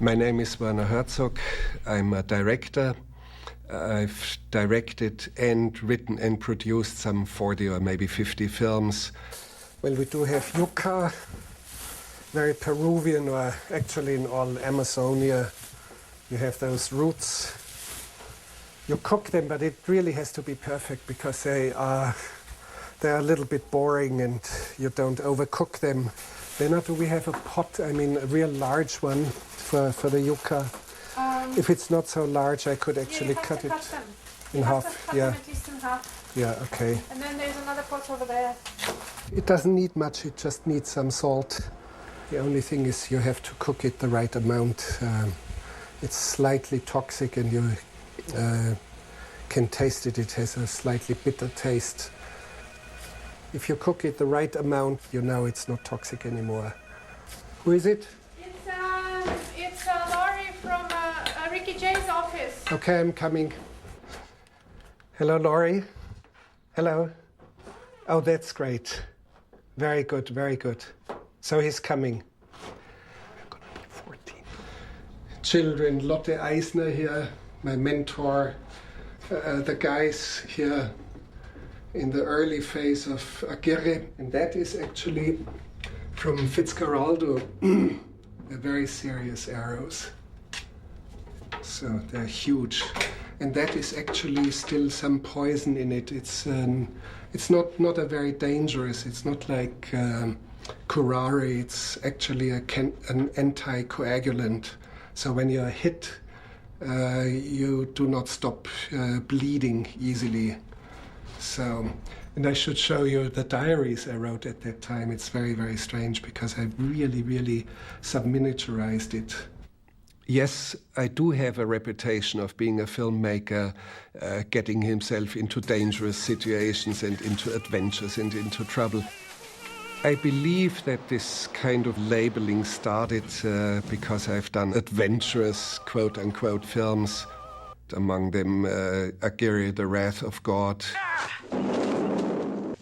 My name is Werner Herzog. I'm a director. I've directed and written and produced some 40 or maybe 50 films. Well, we do have yucca, very Peruvian, or actually in all Amazonia. You have those roots. You cook them, but it really has to be perfect because they're a little bit boring and you don't overcook them. Then do we have a pot, a real large one for the yucca? If it's not so large, I could actually cut it in half. Yeah. At least in half. Yeah, okay. And then there's another pot over there. It doesn't need much, it just needs some salt. The only thing is you have to cook it the right amount. It's slightly toxic and you can taste it. It has a slightly bitter taste. If you cook it the right amount, you know it's not toxic anymore. Who is it? It's Laurie from Ricky J's office. Okay, I'm coming. Hello, Laurie. Hello. Oh, that's great. Very good, very good. So he's coming. We're going to be 14. Children, Lotte Eisner here, my mentor. The guys here in the early phase of Aguirre. And that is actually from Fitzcarraldo, very serious arrows. So they're huge. And that is actually still some poison in it. It's not a very dangerous, it's not like curare, it's actually an anticoagulant. So when you're hit, you do not stop bleeding easily. So, and I should show you the diaries I wrote at that time. It's very, very strange because I really, really subminiaturized it. Yes, I do have a reputation of being a filmmaker, getting himself into dangerous situations and into adventures and into trouble. I believe that this kind of labeling started because I've done adventurous, quote-unquote, films. Among them, Aguirre, The Wrath of God. A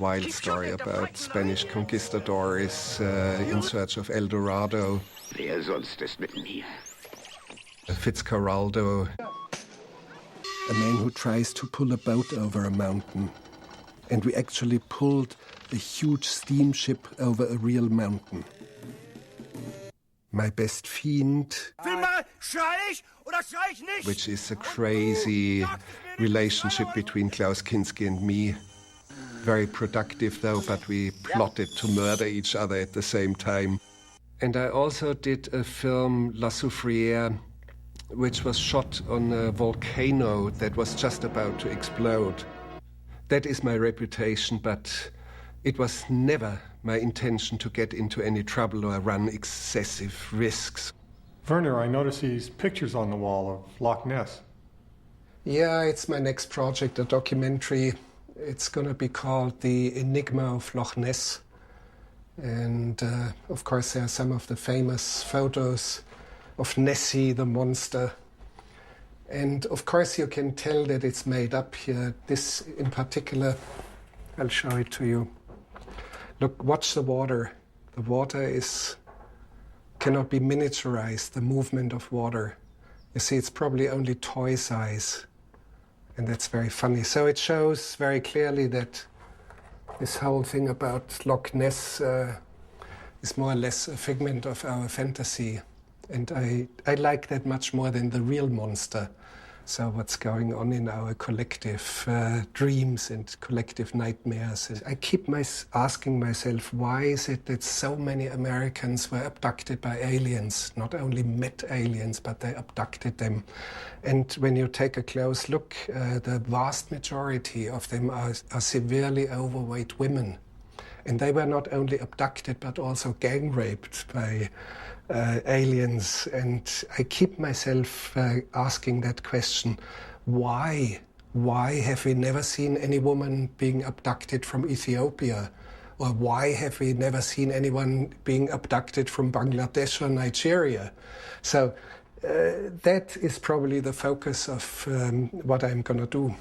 wild story about Spanish conquistadors in search of El Dorado. Wer sonst ist mit mir? Fitzcarraldo. A man who tries to pull a boat over a mountain. And we actually pulled a huge steamship over a real mountain. My Best Fiend, which is a crazy relationship between Klaus Kinski and me. Very productive though, but we plotted to murder each other at the same time. And I also did a film, La Soufrière, which was shot on a volcano that was just about to explode. That is my reputation, but it was never my intention to get into any trouble or run excessive risks. Werner, I notice these pictures on the wall of Loch Ness. Yeah, it's my next project, a documentary. It's going to be called The Enigma of Loch Ness. And of course there are some of the famous photos of Nessie, the monster. And of course you can tell that it's made up here. This in particular, I'll show it to you. Look, watch the water. The water cannot be miniaturized, the movement of water. You see, it's probably only toy size. And that's very funny. So it shows very clearly that this whole thing about Loch Ness is more or less a figment of our fantasy. And I like that much more than the real monster. So what's going on in our collective dreams and collective nightmares. I keep asking myself, why is it that so many Americans were abducted by aliens? Not only met aliens, but they abducted them. And when you take a close look, the vast majority of them are severely overweight women. And they were not only abducted, but also gang raped by aliens. And I keep myself asking that question, why? Why have we never seen any woman being abducted from Ethiopia? Or why have we never seen anyone being abducted from Bangladesh or Nigeria? So that is probably the focus of what I'm going to do.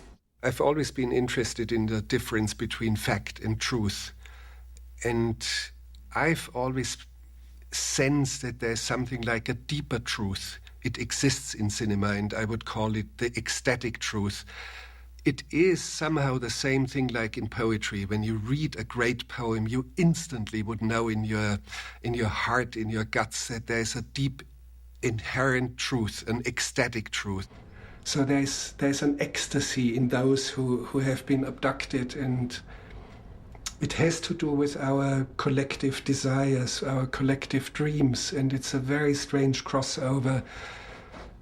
I've always been interested in the difference between fact and truth. And I've always sense that there's something like a deeper truth. It exists in cinema, and I would call it the ecstatic truth. It is somehow the same thing like in poetry. When you read a great poem, you instantly would know in your heart, in your guts, that there's a deep inherent truth, an ecstatic truth. So there's an ecstasy in those who have been abducted, and it has to do with our collective desires, our collective dreams, and it's a very strange crossover.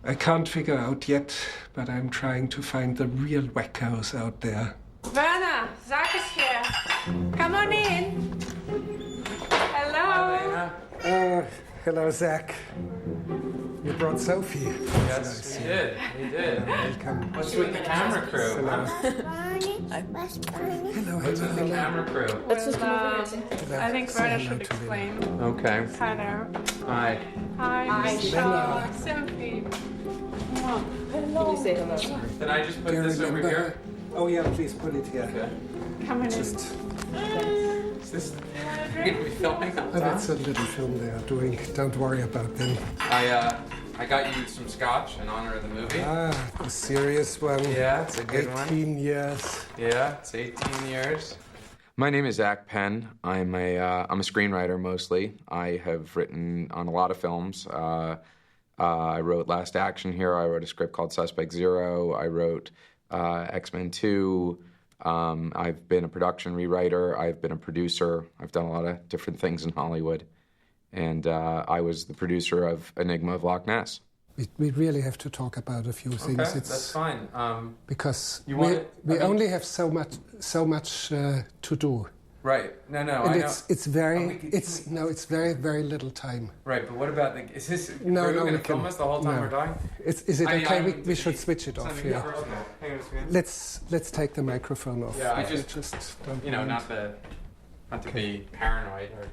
I can't figure out yet, but I'm trying to find the real wackos out there. Werner, Zach is here. Come on in. Hello. Hello, Zach. You brought Sophie. Yes, we did. We did. Welcome. What's with the camera crew? Huh? Hello, What's with the camera crew? I think Werner should explain. Okay. Hello. Hi. Hi, Michelle. Sophie. Can you say hello? Can I just put this over here? Oh yeah, please put it here. Okay. Come on in. Is this going to be filming on top? That's a little film they are doing. Don't worry about them. I got you some scotch in honor of the movie. The serious one. Yeah, it's a good 18 years. Yeah, it's 18 years. My name is Zach Penn. I'm a screenwriter mostly. I have written on a lot of films. I wrote Last Action Hero. I wrote a script called Suspect Zero. I wrote X-Men 2. I've been a production rewriter. I've been a producer. I've done a lot of different things in Hollywood. And I was the producer of Enigma of Loch Ness. We really have to talk about a few things. Okay, that's fine. Because we only have so much to do. Right. No, And I know. it's very, very little time. Right, but what about is this? No, are we no, going we to film can. us the whole time No. we're talking? Is it okay? We should switch it off. Something Yeah. personal. Hang on a second. Let's take the microphone off. Yeah, I if you just don't you know, mind. not to be paranoid or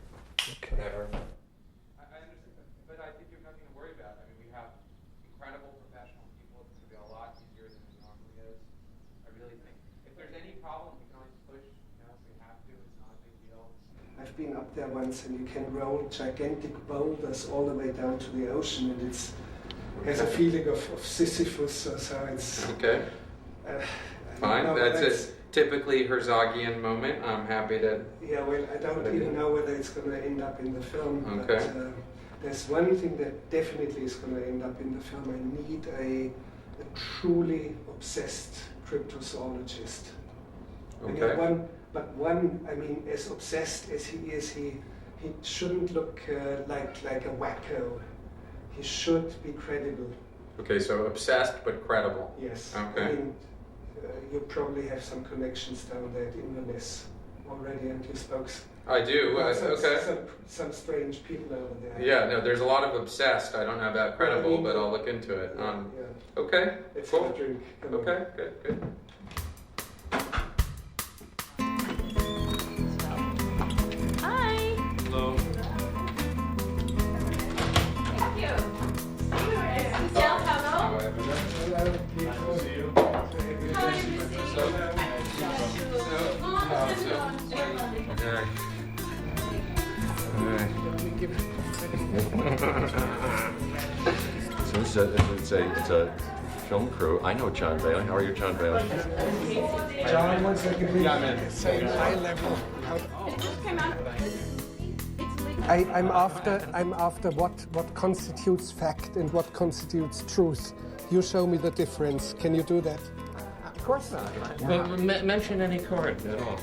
Okay. whatever. I understand, but I think you have nothing to worry about. I mean, we have incredible professional people. It's going to be a lot easier than it normally is. I really think if there's any problem, we can always push. You know, if we have to, it's not a big deal. I've been up there once, and you can roll gigantic boulders all the way down to the ocean, and it has a feeling of Sisyphus. So it's Okay. Fine. No, That's a typically Herzogian moment. I'm happy to. Yeah, well, I don't even know whether it's going to end up in the film. Okay. But there's one thing that definitely is going to end up in the film. I need a truly obsessed cryptozoologist. Okay. I mean, as obsessed as he is, he shouldn't look like a wacko. He should be credible. Okay, so obsessed but credible. Yes. Okay. I mean, you probably have some connections down there at Inverness already, and you spoke. I do. Okay. Some strange people over there. Yeah, no, there's a lot of obsessed. I don't know about credible, but I'll look into it. Yeah. Okay, Let's cool. have a drink. Come on. Okay, good. Hi. Hello. Thank you. Michelle, hello. So it's a film crew. I know John Bailey. How are you, John Bailey? John, one second. Yeah, I'm in. Same high level. I'm after what constitutes fact and what constitutes truth. You show me the difference. Can you do that? Of course not. But mention any card at all.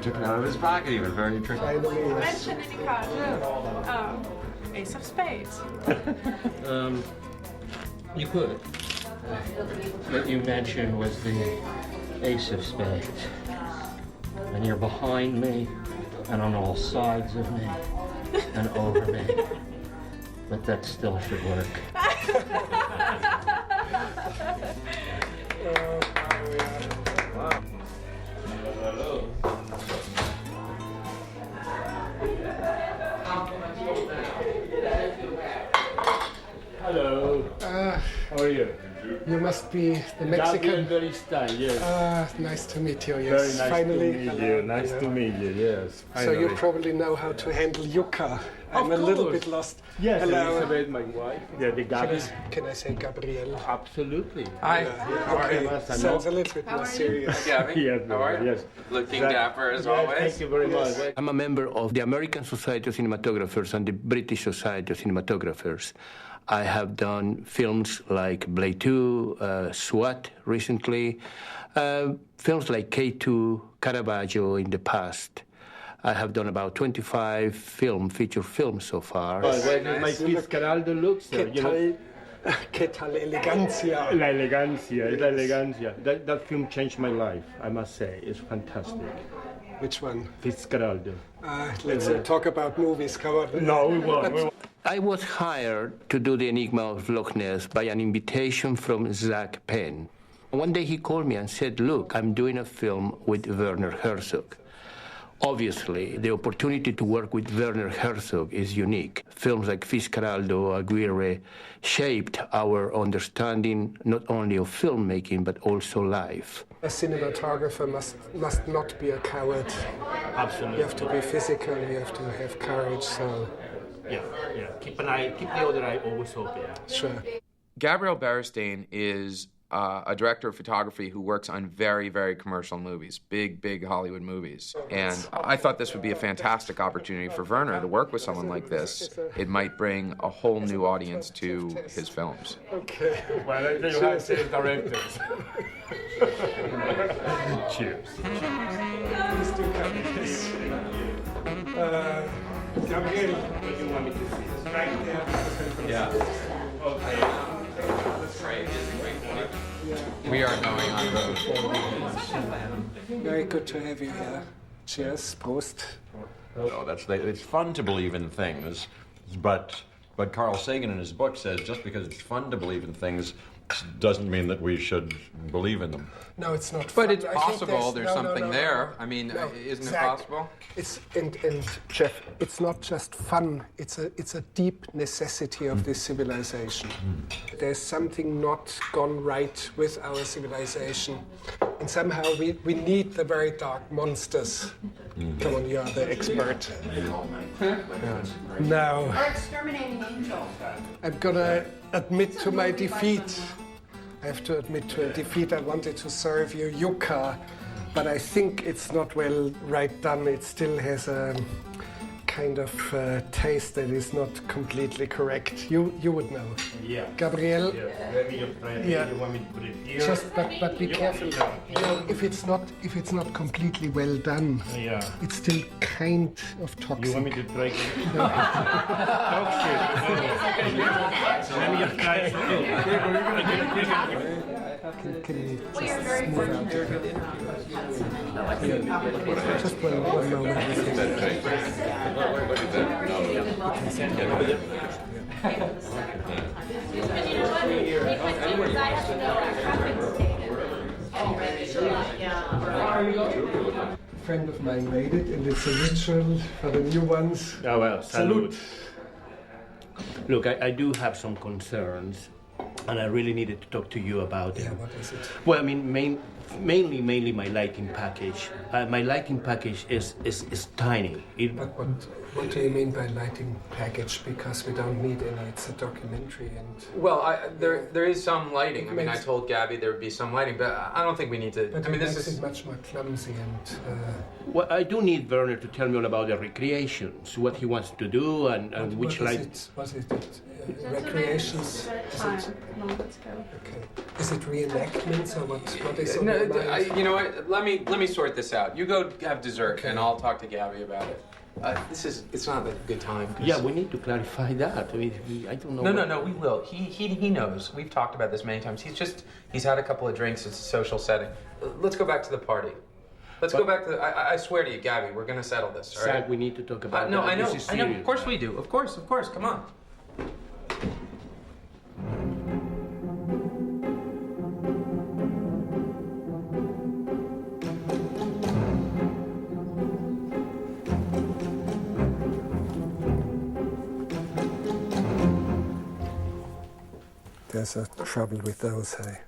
Took it out of his pocket even. Very interesting. Mention any card. Ace of Spades. You could. What you mentioned was the Ace of Spades. And you're behind me, and on all sides of me, and over me. But that still should work. Hello. How are you? You must be the Mexican. Yes. Nice to meet you. Yes, Very nice finally. to meet you. Nice to meet you. Yes. So you probably know how to handle yucca. I'm a little bit lost. Yes, Hello. Elizabeth, my wife. Yeah, the Gabi. Can I say Gabrielle? Absolutely. Hi. Okay. Sounds a little bit more serious. Gabby. Yes, How are you? yes. Looking dapper as always. Thank you very much. I'm a member of the American Society of Cinematographers and the British Society of Cinematographers. I have done films like Blade 2, SWAT recently, films like K2, Caravaggio in the past. I have done about 25 feature films so far. My Fitzcarraldo looks there, you know. ¿Qué tal elegancia? La elegancia. That film changed my life, I must say. It's fantastic. Which one? Fitzcarraldo. Let's talk about movies. Come on. No, we won't. I was hired to do The Enigma of Loch Ness by an invitation from Zach Penn. One day he called me and said, look, I'm doing a film with Werner Herzog. Obviously, the opportunity to work with Werner Herzog is unique. Films like Fitzcarraldo, Aguirre shaped our understanding not only of filmmaking, but also life. A cinematographer must not be a coward. Absolutely. You have to be physical, you have to have courage, so... Yeah. Keep the other eye always open. Sure. Gabrielle Beristain is a director of photography who works on very, very commercial movies, big Hollywood movies. And I thought this would be a fantastic opportunity for Werner to work with someone like this. It might bring a whole new audience to his films. Okay. Well, you have to directors. Cheers. Please do come. Yes. Gabriel. What do you want me to see? Right there. Yeah. Okay. That's great. It's a great point. We are going on road. Very good to have you here. Cheers. Prost. No, it's fun to believe in things, but Carl Sagan in his book says just because it's fun to believe in things doesn't mean that we should believe in them. No, it's not. But fun. it's I think possible. There's something no. there. I mean, No, isn't it Zach, possible? It's and Jeff, it's not just fun. It's a deep necessity of this civilization. There's something not gone right with our civilization, and somehow we need the very dark monsters. Come on, you are the expert. Now, Or exterminating angel. I'm gonna admit to my defeat. I have to admit to a defeat. I wanted to serve you yucca, but I think it's not well right done. It still has a kind of taste that is not completely correct. You would know. Yeah. Gabrielle, Let me just try it. Yeah. You want me to put it here? just but be careful. You know, if it's not completely well done, Yeah. it's still kind of toxic. You want me to try it? Talk shit. Let me just try it. Can you just move out? Yeah. Just one moment. A friend of mine made it, and it's a ritual for the new ones. Oh, well, Salute. Look, I do have some concerns, and I really needed to talk to you about it. Yeah, what is it? Well, I mean, mainly my lighting package. My lighting package is tiny. But what do you mean by lighting package? Because we don't need any. It's a documentary, and Well, there is some lighting. I mean, I Makes- told Gabby there would be some lighting, but I don't think we need to. but I mean, it this makes is. it much more clumsy and. Well, I do need Werner to tell me all about the recreations, what he wants to do, and which what is light. it? What is it? Recreations? Is Time. it, Come on, let's go. okay. Is it reenactments or what? What is it? No, you know what? Let me sort this out. You go have dessert, Okay. and I'll talk to Gabby about it. It's not a good time. 'Cause- Yeah, we need to clarify that. I mean, I don't know. No, we will. He knows. We've talked about this many times. He's had a couple of drinks. It's a social setting. Let's go back to the party. Let's go back to. I swear to you, Gabby, we're gonna settle this. All right? Zach, we need to talk about No, that. I know. This is I know. serious. Of course we do. Of course. Come on. There's there's a trouble with those. I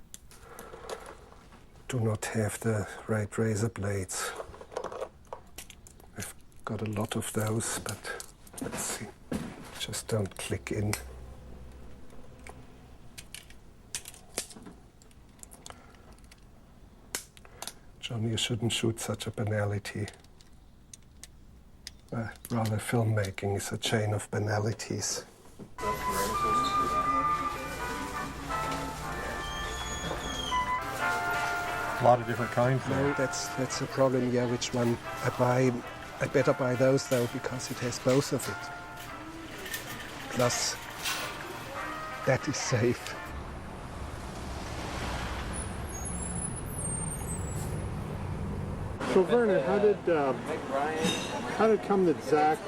do not have the right razor blades. I've got a lot of those, but let's see. Just don't click in. John, you shouldn't shoot such a banality. Rather, filmmaking is a chain of banalities. A lot of different kinds there. No, that's a problem. Yeah, which one I buy? I better buy those though, because it has both of it. Plus, that is safe. So Werner, how did it come that Zach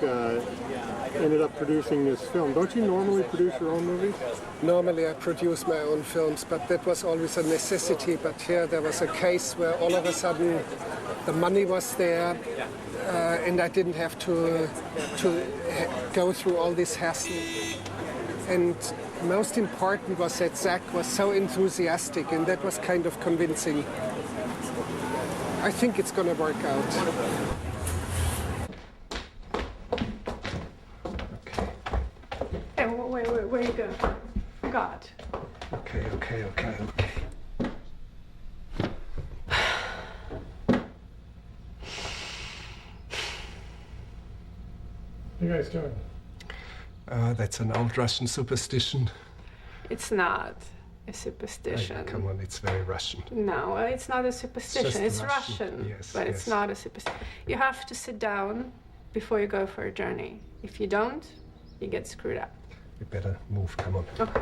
ended up producing this film? Don't you normally produce your own movies? Normally I produce my own films, but that was always a necessity. But here there was a case where all of a sudden the money was there, and I didn't have to go through all this hassle. And most important was that Zach was so enthusiastic, and that was kind of convincing. I think it's going to work out. Okay. Hey, wait, where you go? God. Okay. What are you guys doing? That's an old Russian superstition. It's not a superstition. Hey, come on, it's very Russian. No, it's not a superstition. It's Russian, yes, but it's not a superstition. You have to sit down before you go for a journey. If you don't, you get screwed up. We better move, come on. Okay.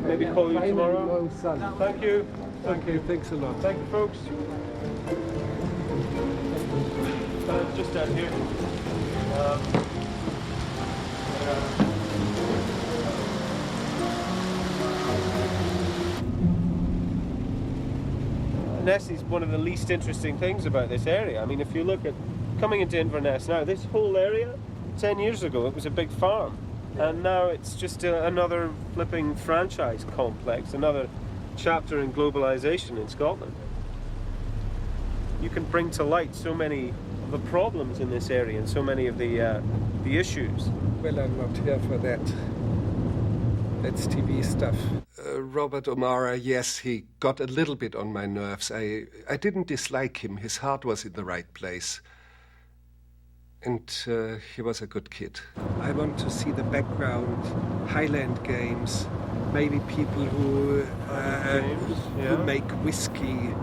Maybe call you tomorrow. Son. Thank you. Thank you, thanks a lot. Thank you, folks. Just down here. Ness is one of the least interesting things about this area. I mean, if you look at coming into Inverness now, this whole area, 10 years ago, it was a big farm. And now it's just another flipping franchise complex, another chapter in globalization in Scotland. You can bring to light so many of the problems in this area and so many of the issues. Well, I'm not here for that. That's TV stuff. Robert O'Mara, yes, he got a little bit on my nerves. I didn't dislike him. His heart was in the right place. And he was a good kid. I want to see the background, Highland games, maybe people who make whiskey,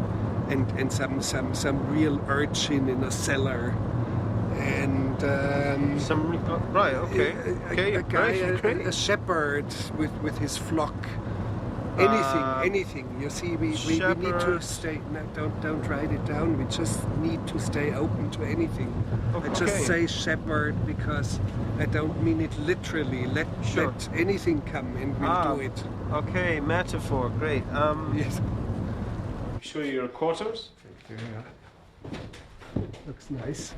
and some real urchin in a cellar, and a guy, a shepherd with his flock. Anything. You see, we need to stay. No, don't write it down. We just need to stay open to anything. Okay. I just say shepherd because I don't mean it literally. Let anything come and we'll do it. Okay, metaphor, great. Yes. Show you your quarters. Thank you. Looks nice.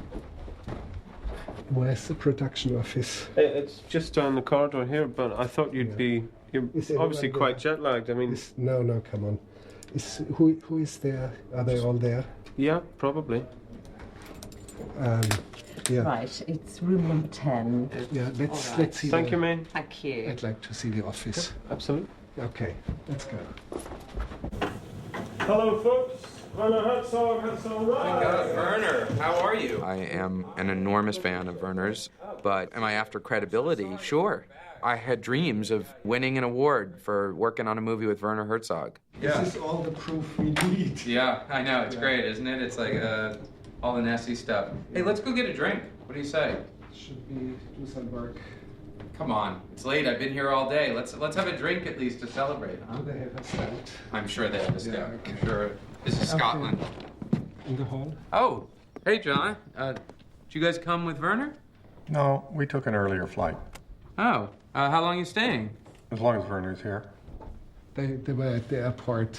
Where's the production office? It's just down the corridor here, but I thought you'd be... You're obviously quite jet lagged. I mean, no, come on. Who is there? Are they all there? Yeah, probably. Yeah. Right, it's room number 10. Yeah, let's see. Thank you, man. Thank you. I'd like to see the office. Absolutely. Okay, let's go. Hello, folks. Werner Herzog has arrived. Werner, how are you? I am an enormous fan of Werner's, but am I after credibility? Sure. I had dreams of winning an award for working on a movie with Werner Herzog. This is all the proof we need. Yeah, I know. It's great, isn't it? It's like all the Nessie stuff. Hey, let's go get a drink. What do you say? Should we do some work? Come on, it's late. I've been here all day. Let's have a drink at least to celebrate, huh? Do they have a stand? I'm sure they have a stand. Yeah, okay. I'm sure. This is Scotland. In the hall? Oh, hey, John. Did you guys come with Werner? No, we took an earlier flight. Oh, how long are you staying? As long as Werner's here. They were at the airport.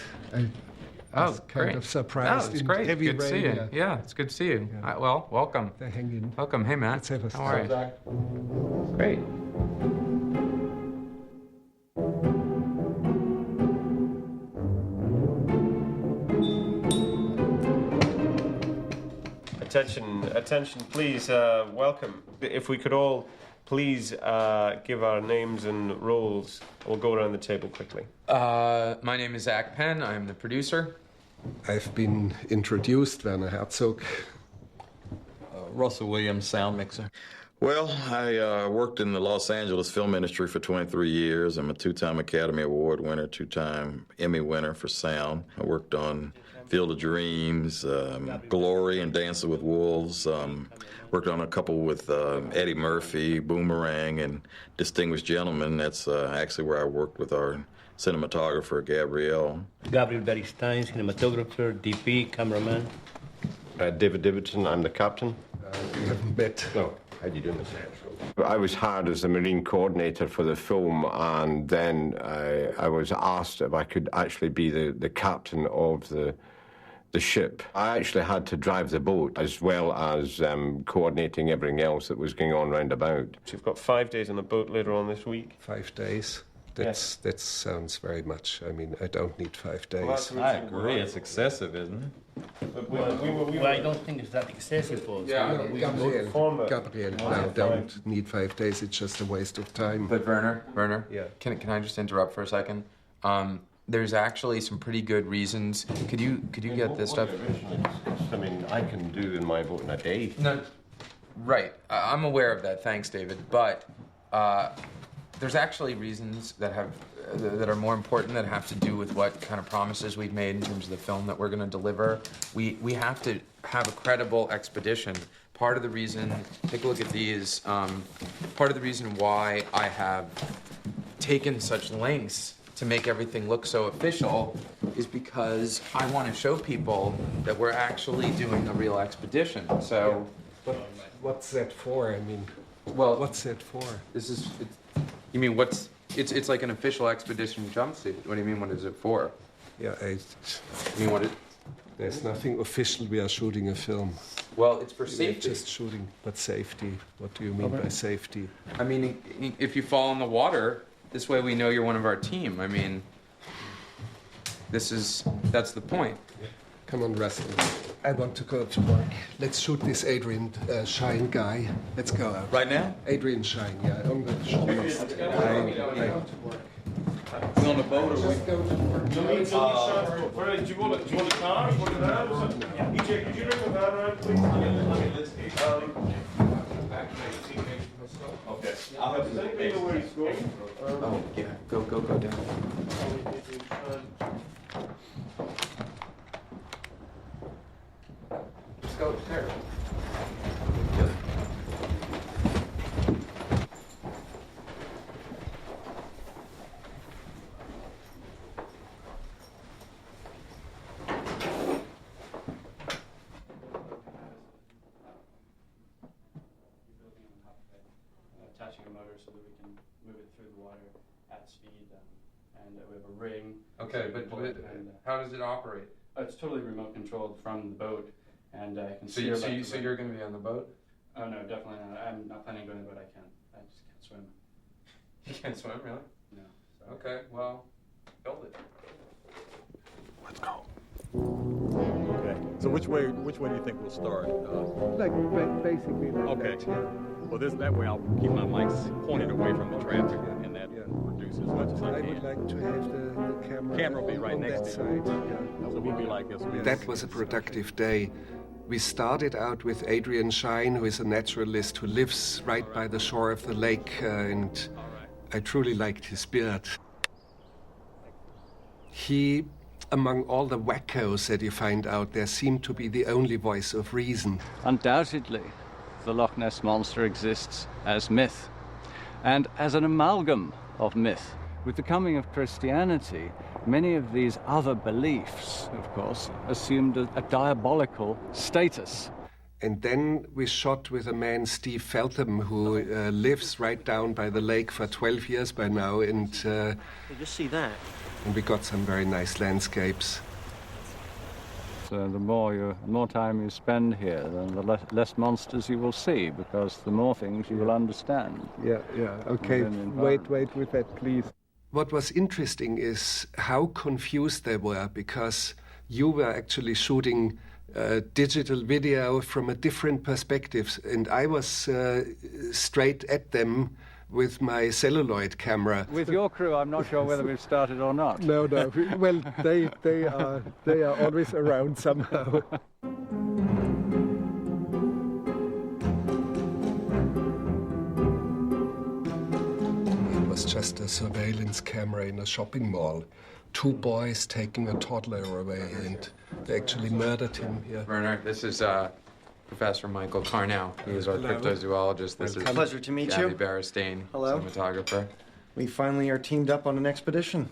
I was kind great. of surprised. Oh, it's in great. heavy Good to see rain. you. Yeah, it's good to see you. Yeah. Well, welcome. They hang in. Welcome. Hey, Matt. Let's have a How are stand. you? Great. Attention, please. Welcome. If we could all please give our names and roles. We'll go around the table quickly. My name is Zach Penn. I'm the producer. I've been introduced, Werner Herzog. Russell Williams, sound mixer. Well, I worked in the Los Angeles film industry for 23 years. I'm a two-time Academy Award winner, two-time Emmy winner for sound. I worked on Field of Dreams, Glory, and Dancing with Wolves. Worked on a couple with Eddie Murphy, Boomerang, and Distinguished Gentleman. That's actually where I worked with our cinematographer, Gabrielle. Gabriel Beristain, cinematographer, DP, cameraman. David Davidson, I'm the captain. We haven't met. No. How do you do this? I was hired as the marine coordinator for the film, and then I was asked if I could actually be the captain of the ship. I actually had to drive the boat as well as coordinating everything else that was going on round about. So you've got 5 days on the boat later on this week. 5 days. That sounds very much. I mean, I don't need 5 days. Well, I agree. It's excessive, isn't it? Well, I don't think it's that excessive. Gabriel, no, don't need 5 days. It's just a waste of time. But Werner, Yeah. Can I just interrupt for a second? There's actually some pretty good reasons. Could you get this stuff? I mean, I can do in my boat in a day. No, right. I'm aware of that. Thanks, David. But there's actually reasons that are more important that have to do with what kind of promises we've made in terms of the film that we're going to deliver. We have to have a credible expedition. Part of the reason, take a look at these. Part of the reason why I have taken such lengths to make everything look so official is because I want to show people that we're actually doing a real expedition. So, But what's that for? I mean, well, what's that for? You mean it's like an official expedition jumpsuit. What do you mean? What is it for? Yeah, You mean what it? there's nothing official. We are shooting a film. Well, it's for We're safety. just shooting, but safety. What do you mean by safety? I mean, if you fall in the water, this way we know you're one of our team. I mean, that's the point. Come on, Russell. I want to go to work. Let's shoot this Adrian Shine guy. Let's go out. Right now? Adrian Shine, yeah, on the shoulders. We on the boat or we? Just go to work. Do you want a car? EJ, could you bring the van around, please? Okay. Does anybody know where he's going? Oh yeah, go down. Let's go upstairs. Attaching a motor so that we can move it through the water at speed, and we have a ring. Okay, but how does it operate? It's totally remote controlled from the boat, and I can So steer left to so right. you're going to be on the boat? Oh no, definitely not. I'm not planning on going to the boat. I just can't swim. You can't swim, really? No. So. Okay, well, build it. Let's go. Okay. So which way do you think we'll start? Like, basically like Okay. that, yeah. Well, that way I'll keep my mics pointed away from the traffic, and that Yeah. reduces as much as I I can. would like to have the camera. Camera will be right on next that to you. side. Yeah. So we'll be like this. That was a productive day. We started out with Adrian Shine, who is a naturalist who lives right by the shore of the lake, and I truly liked his beard. He among all the wackos that you find out there, seemed to be the only voice of reason. Undoubtedly, the Loch Ness Monster exists as myth, and as an amalgam of myth. With the coming of Christianity, many of these other beliefs, of course, assumed a diabolical status. And then we shot with a man, Steve Feltham, who lives right down by the lake for 12 years by now, and you just see that. And we got some very nice landscapes. So the more time you spend here, then the less monsters you will see, because the more things you will understand. Yeah, okay. Wait with that, please. What was interesting is how confused they were, because you were actually shooting digital video from a different perspective, and I was straight at them with my celluloid camera. With your crew, I'm not sure whether we've started or not. No. Well, they are always around somehow. It was just a surveillance camera in a shopping mall. 2 boys taking a toddler away, and they actually murdered him here. Werner, this is Professor Michael Carnow. He is our cryptozoologist. This is pleasure to meet Gabby you. Barristain, Hello. cinematographer. We finally are teamed up on an expedition.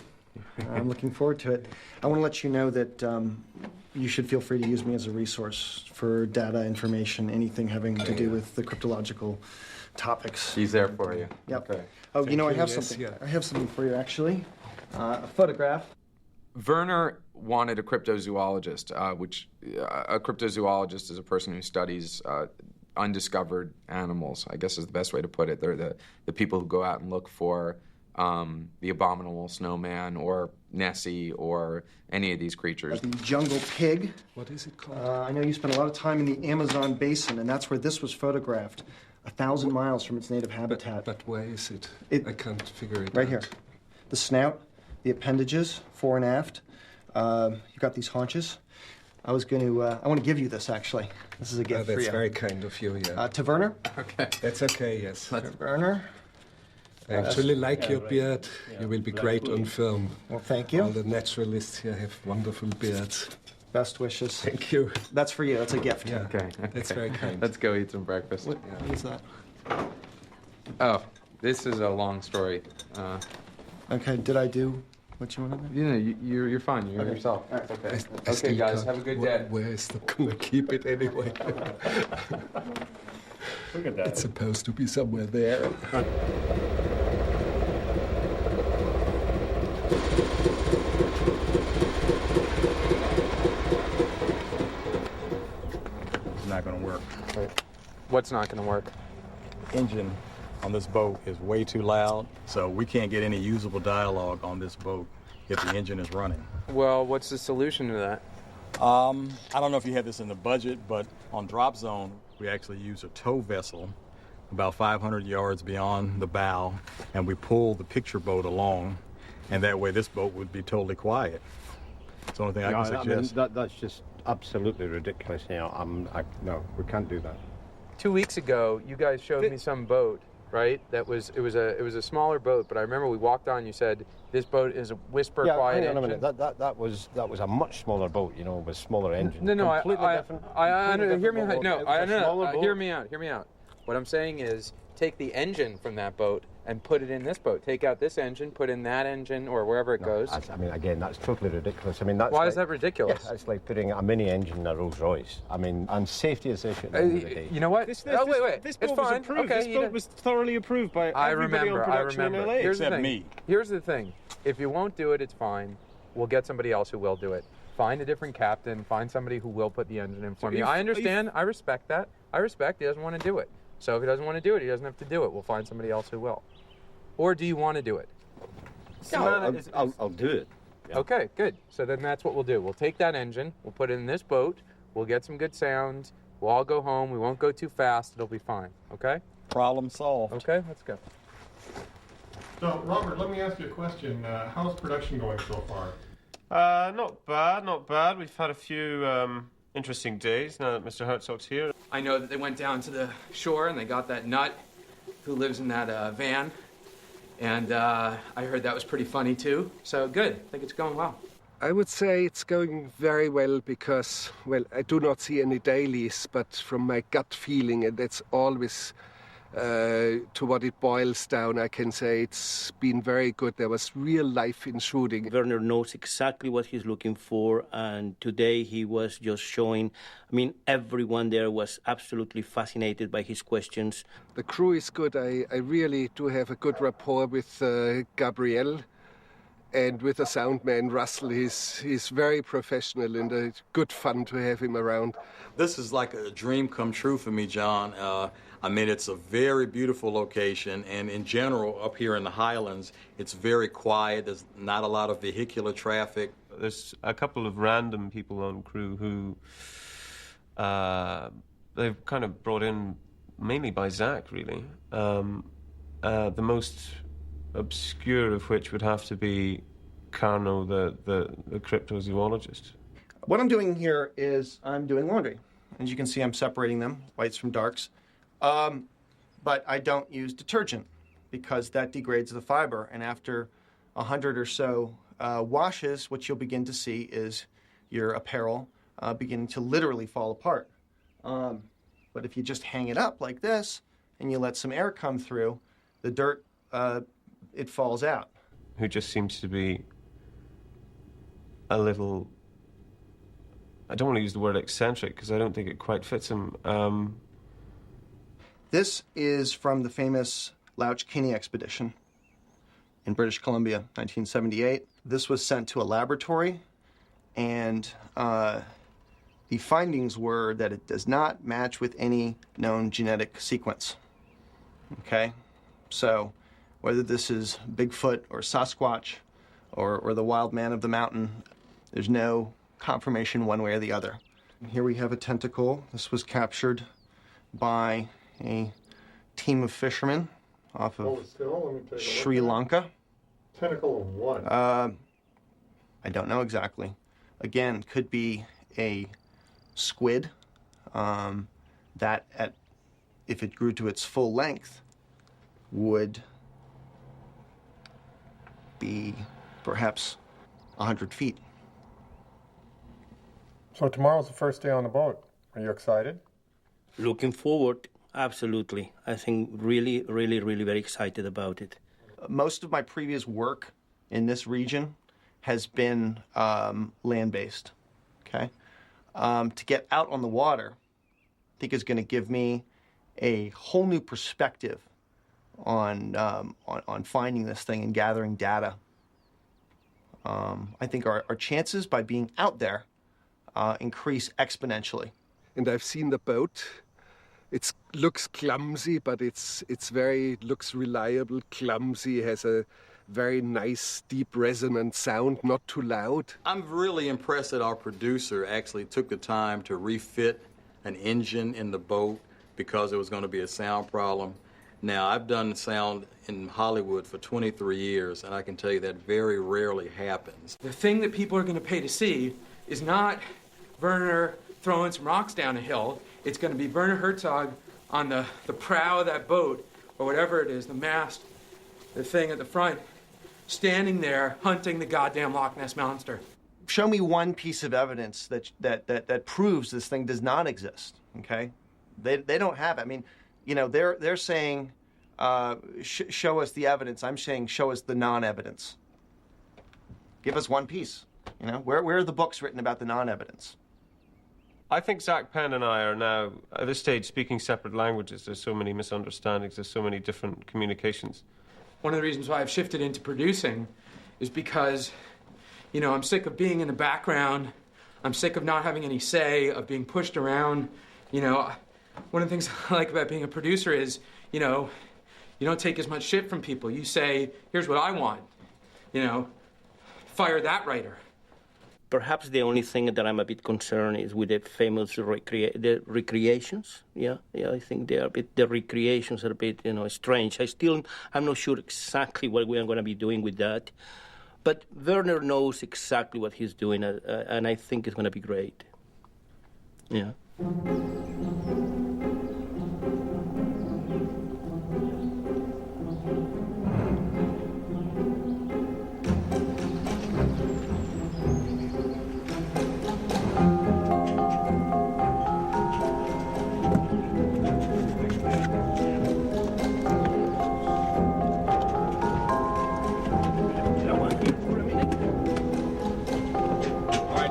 I'm looking forward to it. I want to let you know that you should feel free to use me as a resource for data, information, anything having to do with the cryptological topics. He's there for you. Yep. Okay. Oh, you know, I have Yes, something. yeah. I have something for you, actually. A photograph. Werner wanted a cryptozoologist, a cryptozoologist is a person who studies undiscovered animals, I guess is the best way to put it. They're the people who go out and look for the abominable snowman or Nessie or any of these creatures. The jungle pig. What is it called? I know you spent a lot of time in the Amazon basin, and that's where this was photographed, 1,000 miles from its native habitat. But where is it? I can't figure it out. Right here. The snout, the appendages, fore and aft. You got these haunches. I want to give you this, actually. This is a gift for you. That's very kind of you, yeah. To Werner? Okay. That's okay, yes. Werner? I actually like your beard. You will be great on film. Well, thank you. All the naturalists here have wonderful beards. Best wishes. Thank you. That's for you. That's a gift. Yeah. Okay. That's very kind. Let's go eat some breakfast. What is that? Oh, this is a long story. Okay, did I do what you wanted to do? You know, you're fine. You're yourself. All right. Okay. I Okay, guys, have a good day. Where is the gonna keep it anyway? Look at that. It's supposed to be somewhere there. It's not going to work. What's not going to work? Engine on this boat is way too loud, so we can't get any usable dialogue on this boat if the engine is running. Well, what's the solution to that? I don't know if you had this in the budget, but on Drop Zone, we actually use a tow vessel about 500 yards beyond the bow, and we pull the picture boat along, and that way this boat would be totally quiet. It's the only thing I can suggest. I mean, that's just absolutely ridiculous. You know, no, we can't do that. 2 weeks ago, you guys showed me some boat, right? It was a smaller boat, but I remember we walked on. You said this boat is a whisper quiet hang on engine. a minute. That was a much smaller boat. You know, with smaller engine. No, Completely different. hear me out. No, A smaller boat. hear me out. What I'm saying is, take the engine from that boat and put it in this boat. Take out this engine, put in that engine, or wherever it goes. I mean, again, that's totally ridiculous. I mean, that's Why is that ridiculous? Yeah, it's like putting a mini engine in a Rolls Royce. I mean, and safety is the issue at the end of the day. You know what? This wait. This It's boat was fine. approved. Okay, This boat was thoroughly approved by I everybody remember. on production in LA. Here's the Except thing. me. Here's the thing. If you won't do it, it's fine. We'll get somebody else who will do it. Find a different captain. Find somebody who will put the engine in for me. I understand. I respect that. I respect he doesn't want to do it. So if he doesn't want to do it, he doesn't have to do it. We'll find somebody else who will. Or do you want to do it? No, I'll do it. Yeah. Okay, good. So then that's what we'll do. We'll take that engine. We'll put it in this boat. We'll get some good sound. We'll all go home. We won't go too fast. It'll be fine. Okay? Problem solved. Okay, let's go. So, Robert, let me ask you a question. How's production going so far? Not bad. We've had a few interesting days now that Mr. Herzog's here. I know that they went down to the shore and they got that nut who lives in that van. And I heard that was pretty funny, too. So good. I think it's going well. I would say it's going very well because, well, I do not see any dailies, but from my gut feeling, and that's always to what it boils down, I can say it's been very good. There was real life in shooting. Werner knows exactly what he's looking for, and today he was just showing, I mean, everyone there was absolutely fascinated by his questions. The crew is good. I really do have a good rapport with Gabriel. And with the sound man, Russell, he's very professional and good fun to have him around. This is like a dream come true for me, John. I mean, it's a very beautiful location, and in general, up here in the Highlands, it's very quiet. There's not a lot of vehicular traffic. There's a couple of random people on crew who they've kind of brought in mainly by Zach, really. The most obscure of which would have to be Carno, the cryptozoologist. What I'm doing here is I'm doing laundry. As you can see, I'm separating them, whites from darks. But I don't use detergent because that degrades the fiber. And after 100 or so washes, what you'll begin to see is your apparel beginning to literally fall apart. But if you just hang it up like this and you let some air come through, the dirt, it falls out. Who just seems to be a little, I don't want to use the word eccentric because I don't think it quite fits him. This is from the famous Lch Nss expedition in British Columbia, 1978. This was sent to a laboratory, and the findings were that it does not match with any known genetic sequence. Okay? So, whether this is Bigfoot or Sasquatch or the wild man of the mountain, there's no confirmation one way or the other. Here we have a tentacle. This was captured by a team of fishermen off of Sri Lanka. Tentacle of what? I don't know exactly. Again, could be a squid that, if it grew to its full length, would be perhaps 100 feet. So tomorrow's the first day on the boat. Are you excited? Looking forward, absolutely. I think really, really, really very excited about it. Most of my previous work in this region has been land-based, okay? To get out on the water, I think is going to give me a whole new perspective on finding this thing and gathering data. I think our chances by being out there increase exponentially. And I've seen the boat. It looks clumsy, but looks reliable, clumsy, has a very nice, deep, resonant sound, not too loud. I'm really impressed that our producer actually took the time to refit an engine in the boat because there was going to be a sound problem. Now, I've done sound in Hollywood for 23 years, and I can tell you that very rarely happens. The thing that people are going to pay to see is not Werner throwing some rocks down a hill. It's going to be Werner Herzog on the prow of that boat, or whatever it is, the mast, the thing at the front, standing there hunting the goddamn Loch Ness Monster. Show me one piece of evidence that proves this thing does not exist, okay? They don't have it. I mean, you know, they're saying, show us the evidence. I'm saying, show us the non-evidence. Give us one piece. You know, where are the books written about the non-evidence? I think Zach Penn and I are now, at this stage, speaking separate languages. There's so many misunderstandings. There's so many different communications. One of the reasons why I've shifted into producing is because, you know, I'm sick of being in the background. I'm sick of not having any say, of being pushed around. You know, one of the things I like about being a producer is, you know, you don't take as much shit from people. You say, here's what I want. You know, fire that writer. Perhaps the only thing that I'm a bit concerned is with the famous the recreations. Yeah, I think the recreations are a bit, you know, strange. I'm not sure exactly what we are going to be doing with that. But Werner knows exactly what he's doing, and I think it's going to be great. Yeah.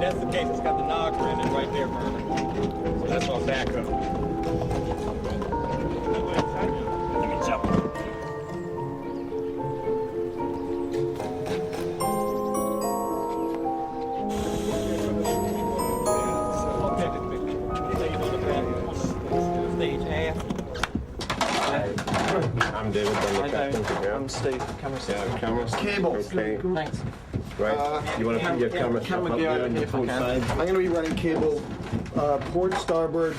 that's the case. It's got the nog rented right there, Vernon. So that's our backup. Let me jump. I'm David. I'm Steve. Camera. Yeah, camera. Cable. Okay. Thanks. Right. You want to put your camera stuff up there on the full side? I'm going to be running cable port, starboard,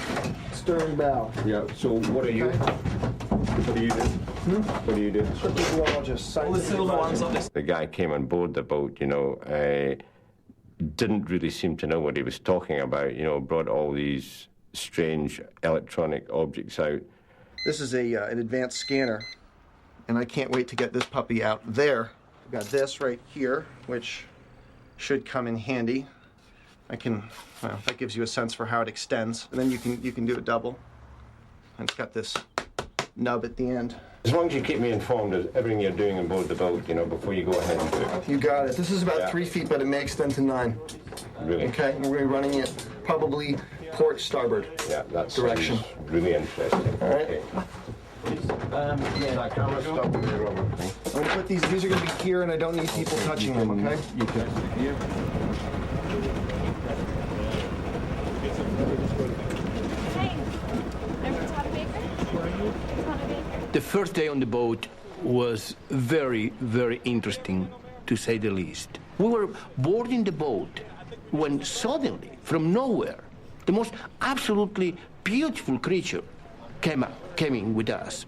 stern, bow. Yeah. So what are you? What do you do? What do you do? The guy came on board the boat, you know, didn't really seem to know what he was talking about, you know, brought all these strange electronic objects out. This is an advanced scanner, and I can't wait to get this puppy out there. I've got this right here, which should come in handy. Well, that gives you a sense for how it extends. And then you can do a double. And it's got this nub at the end. As long as you keep me informed of everything you're doing on board the boat, you know, before you go ahead and do it. You got it. This is about 3 feet, but it may extend to 9. Really? Okay, and we're running it probably port starboard. Yeah, that's direction. Really interesting. All right. Okay. I'm gonna put these are gonna be here, and I don't need people touching them, okay? You can. The first day on the boat was very, very interesting, to say the least. We were boarding the boat when suddenly, from nowhere, the most absolutely beautiful creature came in with us.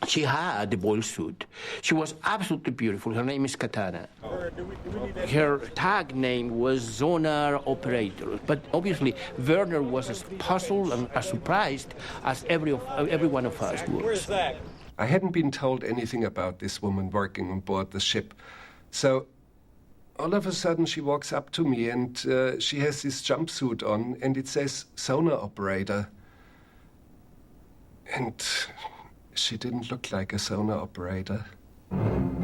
She had the boil suit. She was absolutely beautiful. Her name is Katana. Her tag name was Sonar Operator. But obviously, Werner was as puzzled and as surprised as every one of us was. I hadn't been told anything about this woman working on board the ship. So all of a sudden she walks up to me and she has this jumpsuit on and it says Sonar Operator. And she didn't look like a sonar operator. Can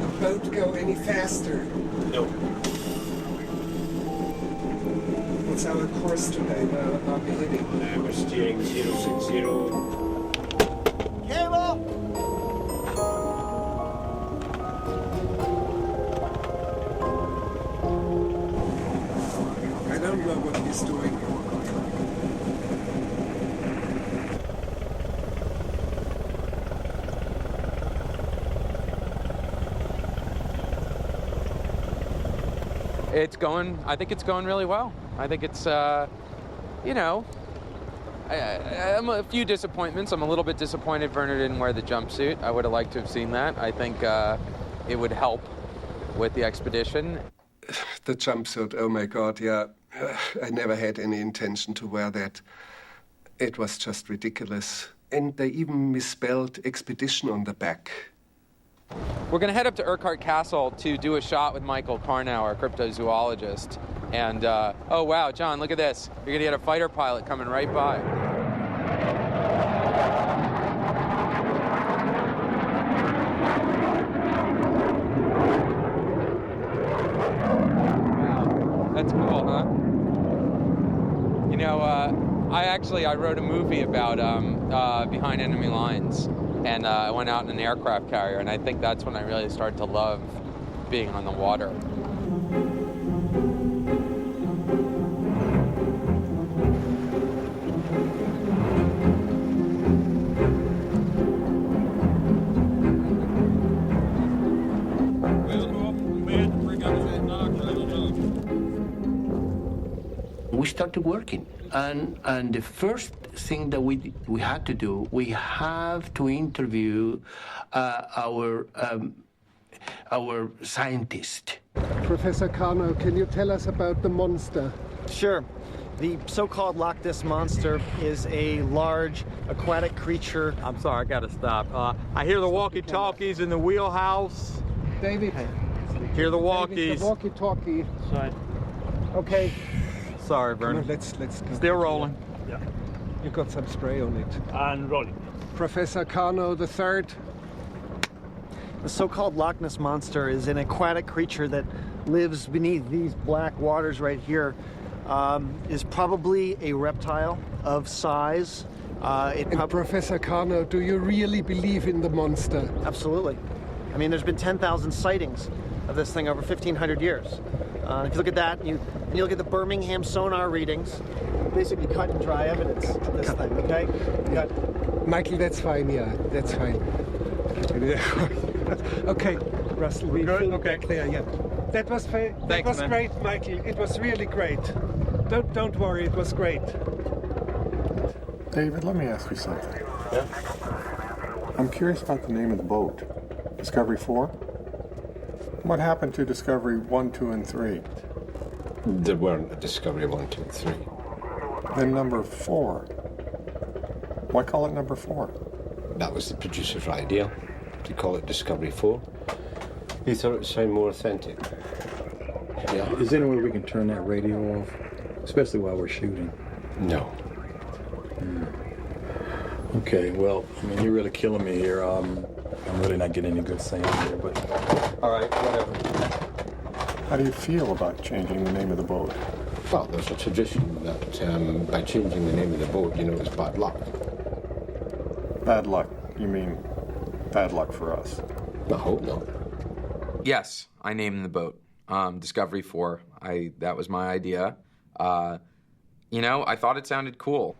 the boat go any faster? No. What's our course today? Where are we heading? We're steering 060. Cable! I don't know what he's doing. I think it's going really well. I think it's, you know, I'm a few disappointments. I'm a little bit disappointed Werner didn't wear the jumpsuit. I would have liked to have seen that. I think it would help with the expedition. The jumpsuit, oh my God, yeah. I never had any intention to wear that. It was just ridiculous. And they even misspelled expedition on the back. We're going to head up to Urquhart Castle to do a shot with Michael Carnow, our cryptozoologist. And, oh wow, John, look at this. You're going to get a fighter pilot coming right by. Wow, that's cool, huh? You know, I wrote a movie about behind enemy lines. And I went out in an aircraft carrier, and I think that's when I really started to love being on the water. We started working, and the first thing that we had to do, we have to interview our scientist. Professor Carnow, can you tell us about the monster? Sure. The so-called Loch Ness monster is a large aquatic creature. I'm sorry, I gotta stop. I hear the walkie-talkies in the wheelhouse. David. Hear the walkies. David, the walkie-talkie. Sorry. Okay. Sorry, Vernon. Let's go. Still rolling. Yeah. You got some spray on it. And rolling. Professor Carno III. The so-called Loch Ness Monster is an aquatic creature that lives beneath these black waters right here. Is probably a reptile of size. Professor Carno, do you really believe in the monster? Absolutely. I mean, there's been 10,000 sightings of this thing over 1,500 years. If you look at that, and you look at the Birmingham sonar readings, basically cut and dry evidence of this thing, okay? Michael, that's fine, yeah, that's fine. Okay, Russell, we good? Okay. Back there, yeah. That was great, Michael. It was really great. Don't worry, it was great. David, let me ask you something. Yeah? I'm curious about the name of the boat. Discovery 4? What happened to Discovery 1, 2, and 3? There weren't a Discovery 1, 2, and 3. Then number 4. Why call it number 4? That was the producer's idea, to call it Discovery 4. He thought it would sound more authentic. Yeah. Is there any way we can turn that radio off? Especially while we're shooting. No. Okay, well, I mean, you're really killing me here. I'm really not getting any good sound here, but all right, whatever. How do you feel about changing the name of the boat? Well, there's a tradition that by changing the name of the boat, you know, it's bad luck. Bad luck? You mean bad luck for us? I hope not. Yes, I named the boat Discovery 4. That was my idea. You know, I thought it sounded cool.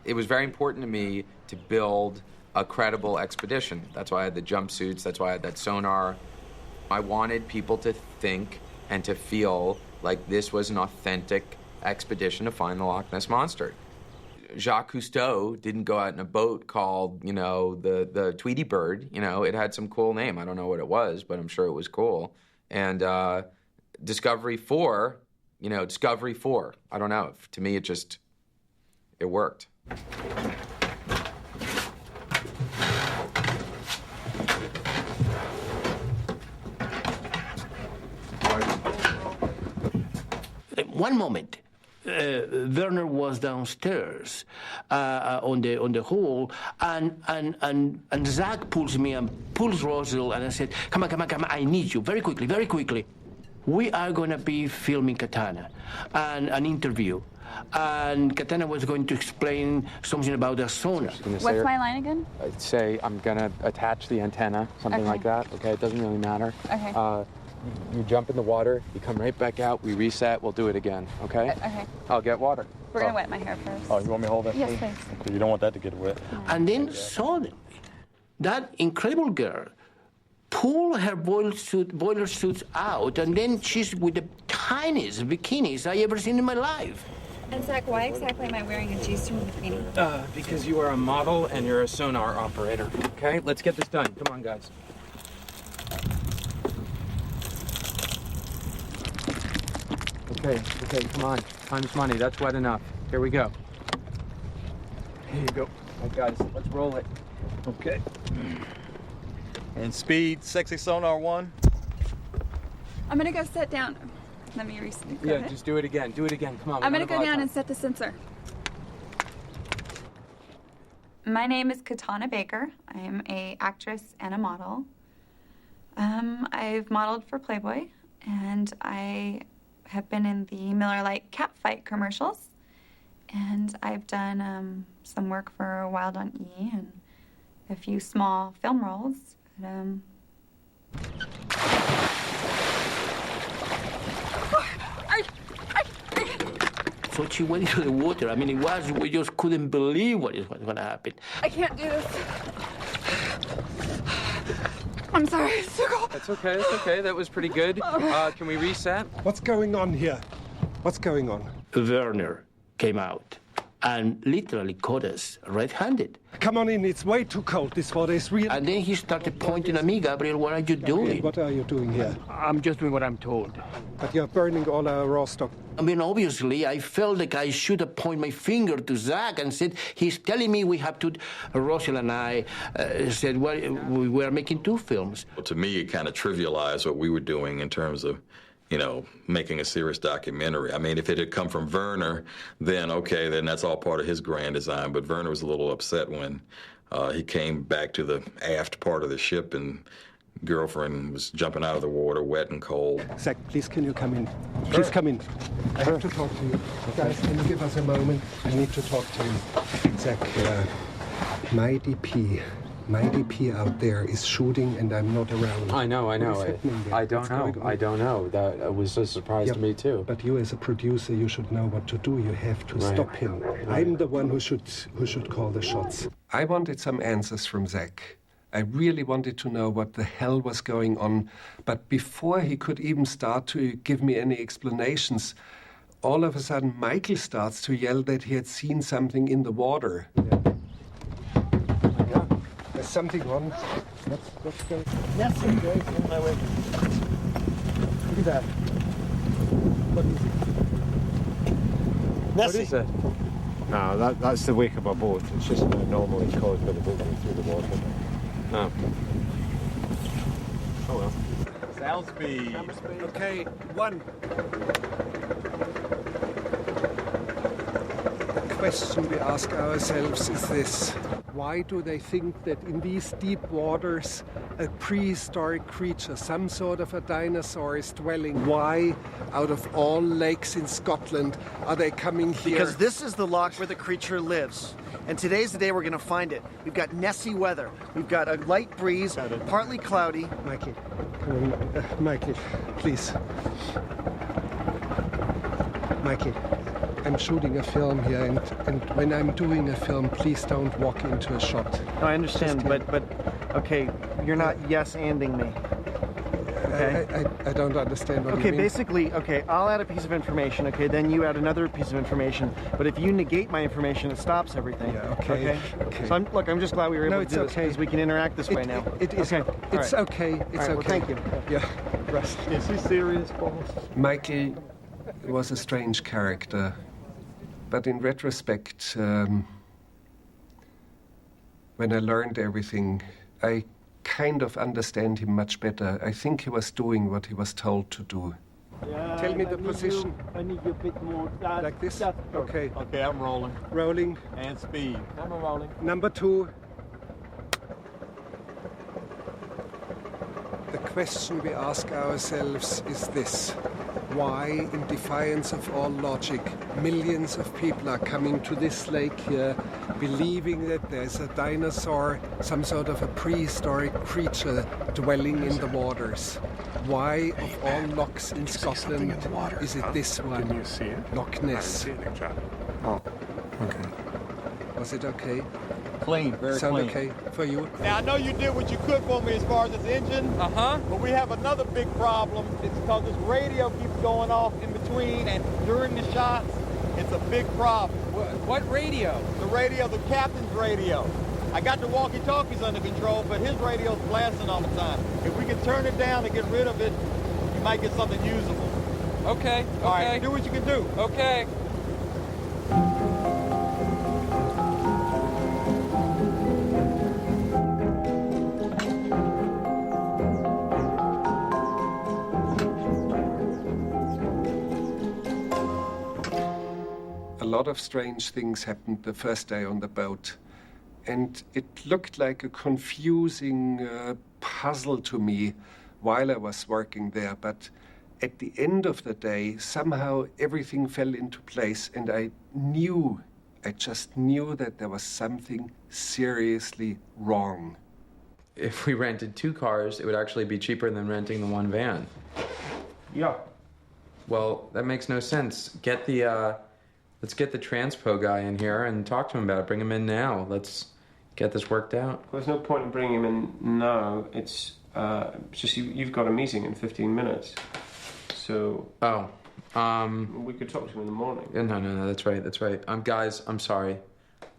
It was very important to me to build a credible expedition. That's why I had the jumpsuits, that's why I had that sonar. I wanted people to think and to feel like this was an authentic expedition to find the Loch Ness Monster. Jacques Cousteau didn't go out in a boat called, you know, the Tweety Bird. You know, it had some cool name. I don't know what it was, but I'm sure it was cool. And Discovery 4, you know, Discovery 4. I don't know. To me, it worked. One moment. Werner was downstairs on the hall, and Zach pulls me and pulls Rosal, and I said, come on, I need you, very quickly. We are going to be filming Katana, and an interview. And Katana was going to explain something about the sonar. What's my line again? Say, I'm going to attach the antenna, something like that, okay? It doesn't really matter. Okay. You jump in the water, you come right back out, we reset, we'll do it again, okay? Okay. I'll get water. We're going to wet my hair first. Oh, you want me to hold that? Yes, please. Okay, you don't want that to get wet. And then suddenly, that incredible girl pulled her boiler suits out, and then she's with the tiniest bikinis I ever seen in my life. And Zach, why exactly am I wearing a G-string bikini? Because you are a model and you're a sonar operator, okay? Let's get this done. Come on, guys. Okay, come on. Time's money. That's wet enough. Here we go. Here you go. All right, guys, let's roll it. Okay. And speed, sexy sonar 1. I'm going to go sit down. Let me reset. Yeah, just do it again. Do it again. Come on. I'm going to go down and set the sensor. My name is Katana Baker. I am an actress and a model. I've modeled for Playboy, and I have been in the Miller Lite catfight commercials, and I've done some work for Wild on E and a few small film roles. So she went into the water. I mean, we just couldn't believe what was going to happen. I can't do this. I'm sorry, it's too cold. That's okay. That was pretty good. Can we reset? What's going on here? What's going on? Werner came out and literally caught us red-handed. Come on in, it's way too cold. This water is real. And then he started pointing at me, Gabriel, what are you doing? What are you doing here? I'm just doing what I'm told. But you're burning all our raw stock. I mean, obviously, I felt like I should have pointed my finger to Zach and said, he's telling me we have to... Rosal and I said, well, we were making 2 films. Well, to me, it kind of trivialized what we were doing in terms of you know, making a serious documentary. I mean, if it had come from Werner, then okay, then that's all part of his grand design. But Werner was a little upset when he came back to the aft part of the ship and girlfriend was jumping out of the water, wet and cold. Zach, please can you come in? Please come in. I have to talk to you. Guys, can you give us a moment? I need to talk to you. Zach, my DP out there is shooting and I'm not around. I know. What is happening there? I don't What's know. going on? I don't know. That was a surprise to me too. But you as a producer, you should know what to do. You have to Right. stop him. I'm the one who should call the shots. I wanted some answers from Zach. I really wanted to know what the hell was going on. But before he could even start to give me any explanations, all of a sudden Michael starts to yell that he had seen something in the water. Yeah. There's something on. Let's go. Yes, Grace, on my way. Look at that. What is it? No, that's the wake of a boat. It's just an anomaly caused by the boat going through the water. No. Oh well. Sound speed. Okay, 1. The question we ask ourselves is this. Why do they think that in these deep waters a prehistoric creature, some sort of a dinosaur, is dwelling? Why, out of all lakes in Scotland, are they coming here? Because this is the loch where the creature lives. And today's the day we're going to find it. We've got Nessie weather. We've got a light breeze, partly cloudy. Michael, come on, Michael, please. Michael, I'm shooting a film here, and when I'm doing a film, please don't walk into a shot. No, I understand, but okay, you're not yes-anding me. Okay. I don't understand what you Okay, mean. basically, okay, I'll add a piece of information, okay, then you add another piece of information, but if you negate my information, it stops everything. Yeah, okay. So, I'm just glad we were able to do this, because we can interact this way now. It is. Okay. It's all right. okay. It's All right, okay. well, thank you. Yeah. Rest. Is he serious, boss? Michael was a strange character, but in retrospect, when I learned everything, I kind of understand him much better. I think he was doing what he was told to do. Tell me the position. I need you a bit more. Like this? Okay. Okay, I'm rolling. Rolling. And speed. I'm rolling. Number 2. The question we ask ourselves is this. Why, in defiance of all logic, millions of people are coming to this lake here, believing that there's a dinosaur, some sort of a prehistoric creature dwelling in the waters? Why, of all lochs in Scotland, is it this one? Can you see it? Loch Ness. Oh, okay. Was it okay? Clean, very Sound clean. okay for you? Now, I know you did what you could for me as far as this engine. But we have another big problem. It's because this radio keeps going off in between and during the shots. It's a big problem. What radio? The radio, the captain's radio. I got the walkie-talkies under control, but his radio's blasting all the time. If we can turn it down and get rid of it, you might get something usable. Okay. All right, do what you can do. Okay. A lot of strange things happened the first day on the boat. And it looked like a confusing puzzle to me while I was working there. But at the end of the day, somehow everything fell into place. And I just knew that there was something seriously wrong. If we rented 2 cars, it would actually be cheaper than renting the 1 van. Yeah. Well, that makes no sense. Let's get the transpo guy in here and talk to him about it. Bring him in now. Let's get this worked out. There's no point in bringing him in now. It's just you've got a meeting in 15 minutes. So... we could talk to him in the morning. No, that's right. Guys, I'm sorry.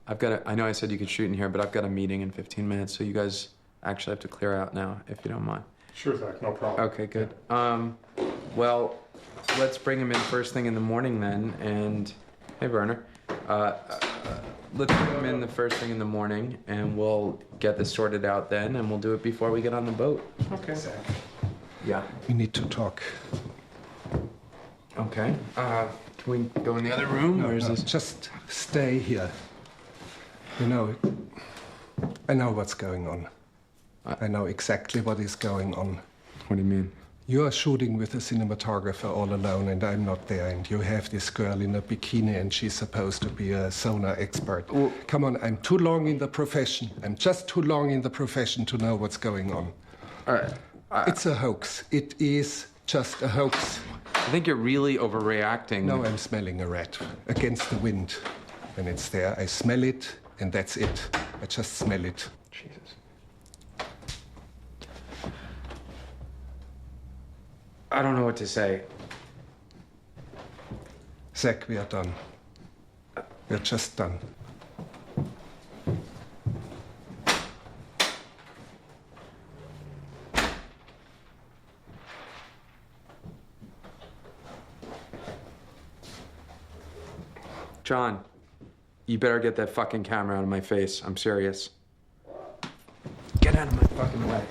I know I said you could shoot in here, but I've got a meeting in 15 minutes, so you guys actually have to clear out now, if you don't mind. Sure, Zach, no problem. Okay, good. Well, let's bring him in first thing in the morning then, and... Hey, Werner. Let's bring him in the first thing in the morning, and we'll get this sorted out then, and we'll do it before we get on the boat. Okay. Yeah. We need to talk. Okay. Can we go in the other room, or is this... Just stay here. You know, I know what's going on. I know exactly what is going on. What do you mean? You are shooting with a cinematographer all alone, and I'm not there, and you have this girl in a bikini, and she's supposed to be a sonar expert. Well, come on, I'm too long in the profession. I'm just too long in the profession to know what's going on. It's a hoax. It is just a hoax. I think you're really overreacting. No, I'm smelling a rat against the wind. When it's there, I smell it, and that's it. I just smell it. Jesus. I don't know what to say. Zach, we are done. We're just done. John, you better get that fucking camera out of my face. I'm serious. Get out of my fucking way.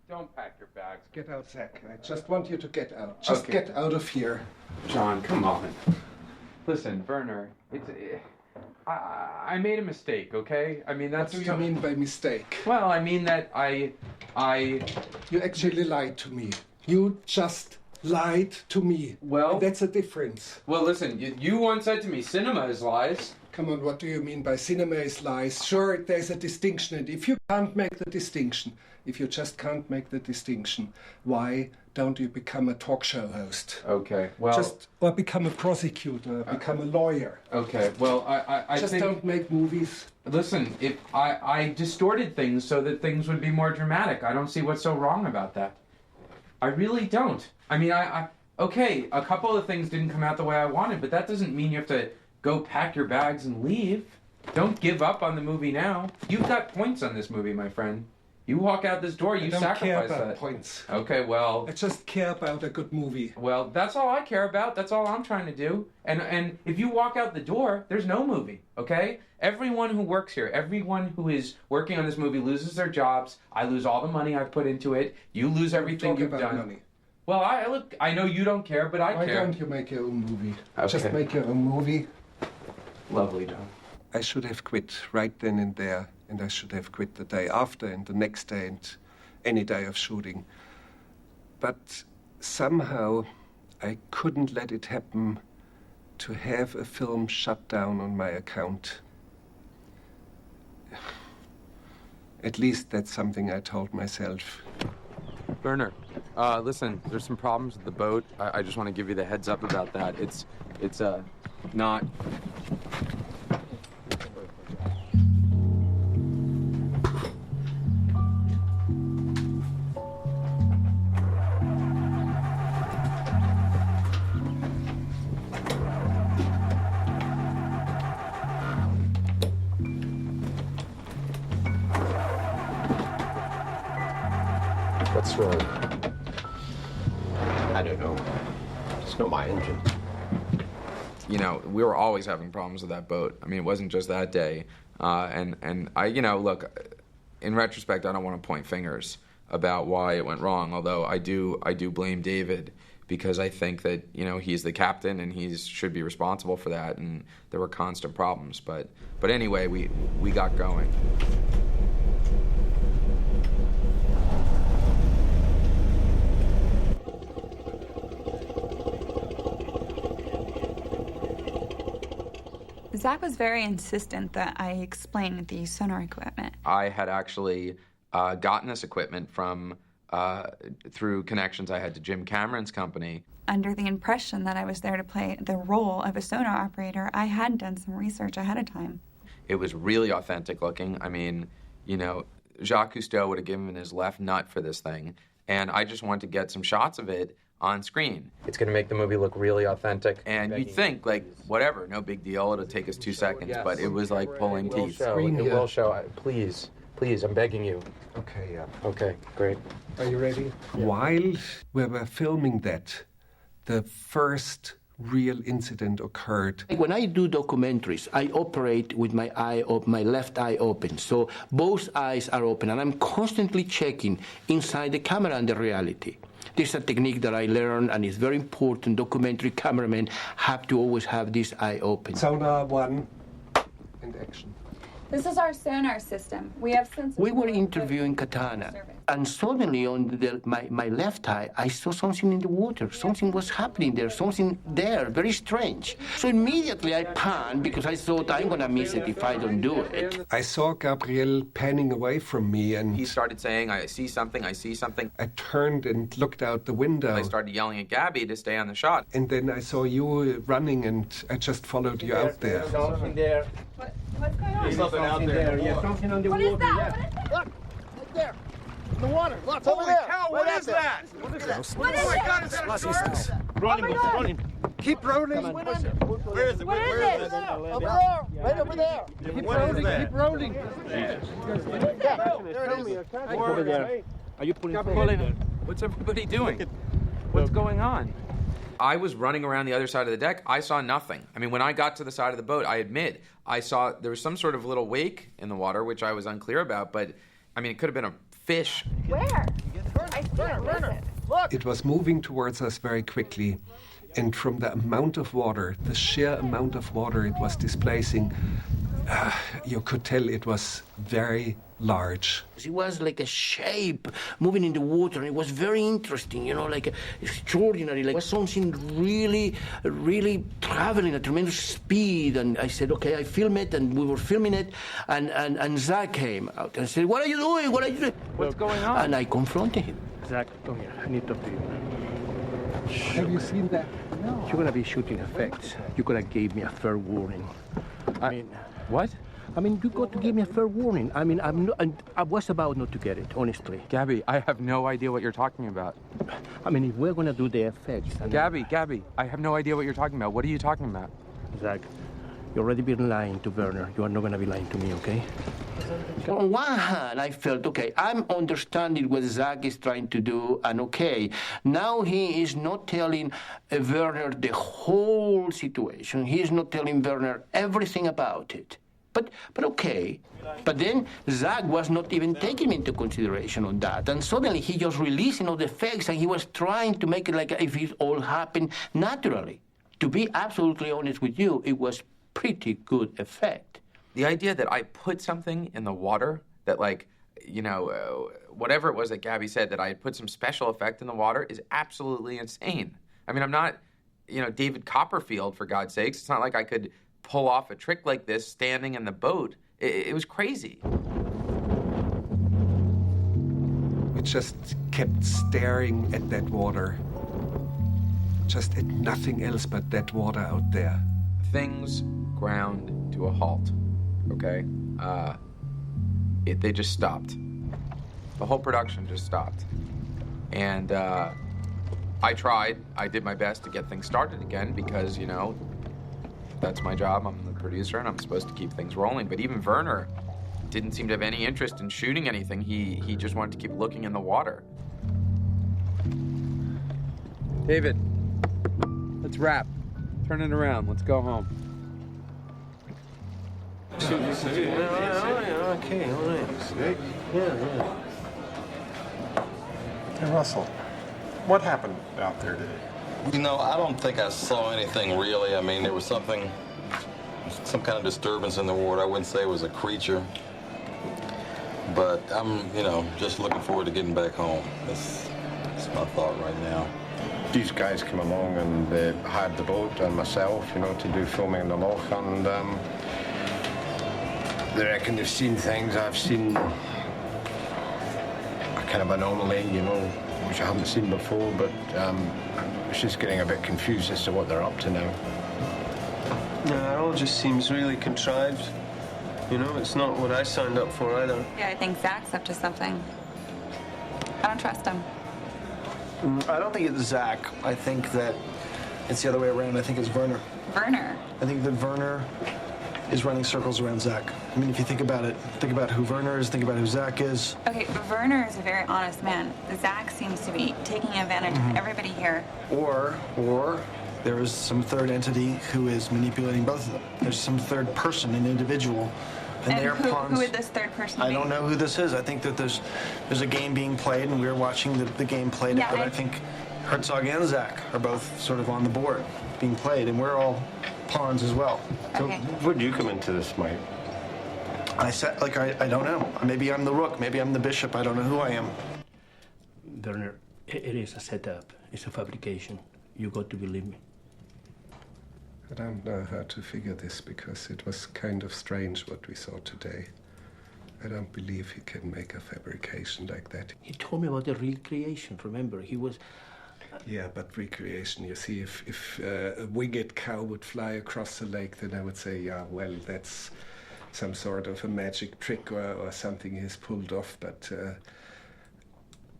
Don't pack your bags. Get out, Zach. I just want you to get out. Just Okay. get out of here. John, come on. Listen, Werner, I made a mistake, okay? I mean, that's... What do you mean by mistake? Well, I mean that I... You actually lied to me. You just lied to me. Well... And that's a difference. Well, listen, you once said to me, cinema is lies. Come on, what do you mean by cinema is lies? Sure, there's a distinction, and if you can't make the distinction, if you just can't make the distinction, why don't you become a talk show host? Okay, well... Or become a prosecutor, become a lawyer. Okay, well, I just think... don't make movies. Listen, if I distorted things so that things would be more dramatic. I don't see what's so wrong about that. I really don't. I mean, okay, a couple of things didn't come out the way I wanted, but that doesn't mean you have to go pack your bags and leave. Don't give up on the movie now. You've got points on this movie, my friend. You walk out this door, you sacrifice care about that. Points. Okay, well... I just care about a good movie. Well, that's all I care about. That's all I'm trying to do. And if you walk out the door, there's no movie, okay? Everyone who works here, everyone who is working on this movie loses their jobs. I lose all the money I've put into it. You lose everything you've done. Money. Well, I know you don't care, but I Why care. don't you make your own movie? Okay. Just make your own movie. Lovely, John. I should have quit right then and there, and I should have quit the day after and the next day and any day of shooting. But somehow I couldn't let it happen to have a film shut down on my account. At least that's something I told myself. Werner, listen, there's some problems with the boat. I just want to give you the heads up about that. It's not... What's wrong? I don't know. It's not my engine. You know, we were always having problems with that boat. I mean, it wasn't just that day. And I, you know, look, in retrospect, I don't want to point fingers about why it went wrong, although I do blame David because I think that, you know, he's the captain and he should be responsible for that, and there were constant problems. But anyway, we got going. Zach was very insistent that I explain the sonar equipment. I had actually gotten this equipment from through connections I had to Jim Cameron's company. Under the impression that I was there to play the role of a sonar operator, I had done some research ahead of time. It was really authentic looking. I mean, you know, Jacques Cousteau would have given his left nut for this thing, and I just wanted to get some shots of it on screen. It's going to make the movie look really authentic. And you'd think, like, whatever, no big deal, it'll take us 2 seconds, but it was like pulling teeth. It will show. Please, I'm begging you. Okay, yeah. Okay, great. Are you ready? Yeah. While we were filming that, the first real incident occurred. When I do documentaries, I operate with my left eye open, so both eyes are open, and I'm constantly checking inside the camera and the reality. This is a technique that I learned, and it's very important. Documentary cameramen have to always have this eye open. Sonar 1 and action. This is our sonar system. We have sensors. We were interviewing Katana, and suddenly on my left eye, I saw something in the water. Something was happening there, something there, very strange. So immediately I panned because I thought I'm going to miss it if I don't do it. I saw Gabriel panning away from me, and he started saying, I see something, I see something. I turned and looked out the window. I started yelling at Gabby to stay on the shot. And then I saw you running, and I just followed you out there. Something there. What's going on? There's something out there. Yeah, something on the water. What is that? Yeah. Look! Look there! In the water! Look, over there! Cow, what is that? What is Oh my God, is that a shark? Running. Keep rolling. Where is it? Where is it? Over there! Right over there! Keep rolling, keep rolling. Jesus. There it is. Over there. Are you pulling? What's everybody doing? What's going on? I was running around the other side of the deck. I saw nothing. I mean, when I got to the side of the boat, I admit, I saw there was some sort of little wake in the water, which I was unclear about, but, I mean, it could have been a fish. Where? I see it. Look! It was moving towards us very quickly, and from the amount of water, the sheer amount of water it was displacing, you could tell it was very large. It was like a shape moving in the water, and it was very interesting, you know, like extraordinary. Like it was something really, really traveling at tremendous speed. And I said, okay, I film it, and we were filming it, and Zach came out and said, what are you doing? What are you doing? What's going on? And I confronted him. Zach, come here. I need to talk to you. Have you seen that? No. You're going to be shooting effects. You could have gave me a fair warning. I mean, what? I mean, you got to give me a fair warning. I mean, I was about not to get it, honestly. Gabby, I have no idea what you're talking about. I mean, if we're going to do the effects... Gabby, I have no idea what you're talking about. What are you talking about? Zach, you've already been lying to Werner. You are not going to be lying to me, okay? On one hand, I felt, okay, I'm understanding what Zach is trying to do, and okay, now he is not telling Werner the whole situation. He is not telling Werner everything about it. But okay. But then Zach was not even taking into consideration on that. And suddenly he just releasing all the effects, and he was trying to make it like if it all happened naturally. To be absolutely honest with you, it was pretty good effect. The idea that I put something in the water that, like, you know, whatever it was that Gabby said, that I had put some special effect in the water is absolutely insane. I mean, I'm not, you know, David Copperfield, for God's sakes. It's not like I could pull off a trick like this standing in the boat. It was crazy. We just kept staring at that water. Just at nothing else but that water out there. Things ground to a halt, okay? They just stopped. The whole production just stopped. And I tried. I did my best to get things started again because, you know, that's my job. I'm the producer, and I'm supposed to keep things rolling. But even Werner didn't seem to have any interest in shooting anything. He just wanted to keep looking in the water. David, let's wrap. Turn it around. Let's go home. Okay, all right. Yeah. Hey, Russell, what happened out there today? You know, I don't think I saw anything really. I mean, there was some kind of disturbance in the water. I wouldn't say it was a creature. But I'm, you know, just looking forward to getting back home. That's my thought right now. These guys came along and they hired the boat and myself, you know, to do filming in the loch, and they reckon they've seen things. I've seen a kind of anomaly, you know, which I haven't seen before, but it's just getting a bit confused as to what they're up to now. Yeah, it all just seems really contrived. You know, it's not what I signed up for either. Yeah, I think Zach's up to something. I don't trust him. I don't think it's Zach. I think that it's the other way around. I think it's Werner. Werner? I think that Werner is running circles around Zach. I mean, if you think about it, think about who Werner is, think about who Zach is. Okay, Werner is a very honest man. Zach seems to be taking advantage of everybody here. Or there is some third entity who is manipulating both of them. There's some third person, an individual. And they are pawns. Who would this third person be? I don't know who this is. I think that there's a game being played, and we're watching the game played. Yeah, but I think Herzog and Zach are both sort of on the board being played, and we're all pawns as well. Okay. So where do you come into this, Mike? I said, like, I don't know. Maybe I'm the rook. Maybe I'm the bishop. I don't know who I am. Werner, it is a setup. It's a fabrication. You got to believe me. I don't know how to figure this because it was kind of strange what we saw today. I don't believe he can make a fabrication like that. He told me about the recreation, remember? He was... Yeah, but recreation, you see, if a winged cow would fly across the lake, then I would say, yeah, well, that's some sort of a magic trick or something he's pulled off, but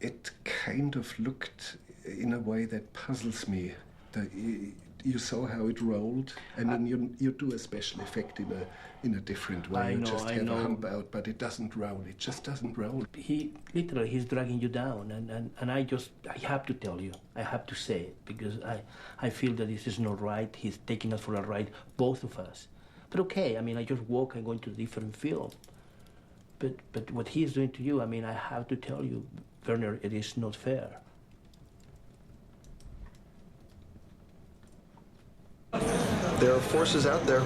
it kind of looked in a way that puzzles me. You saw how it rolled. I mean, you do a special effect in a different way. You just have a hump out, but it doesn't roll. It just doesn't roll. He's dragging you down, and I have to tell you, I have to say it, because I feel that this is not right. He's taking us for a ride, both of us. But okay, I mean, I just walk and go into a different field. But what he is doing to you, I mean, I have to tell you, Werner, it is not fair. There are forces out there,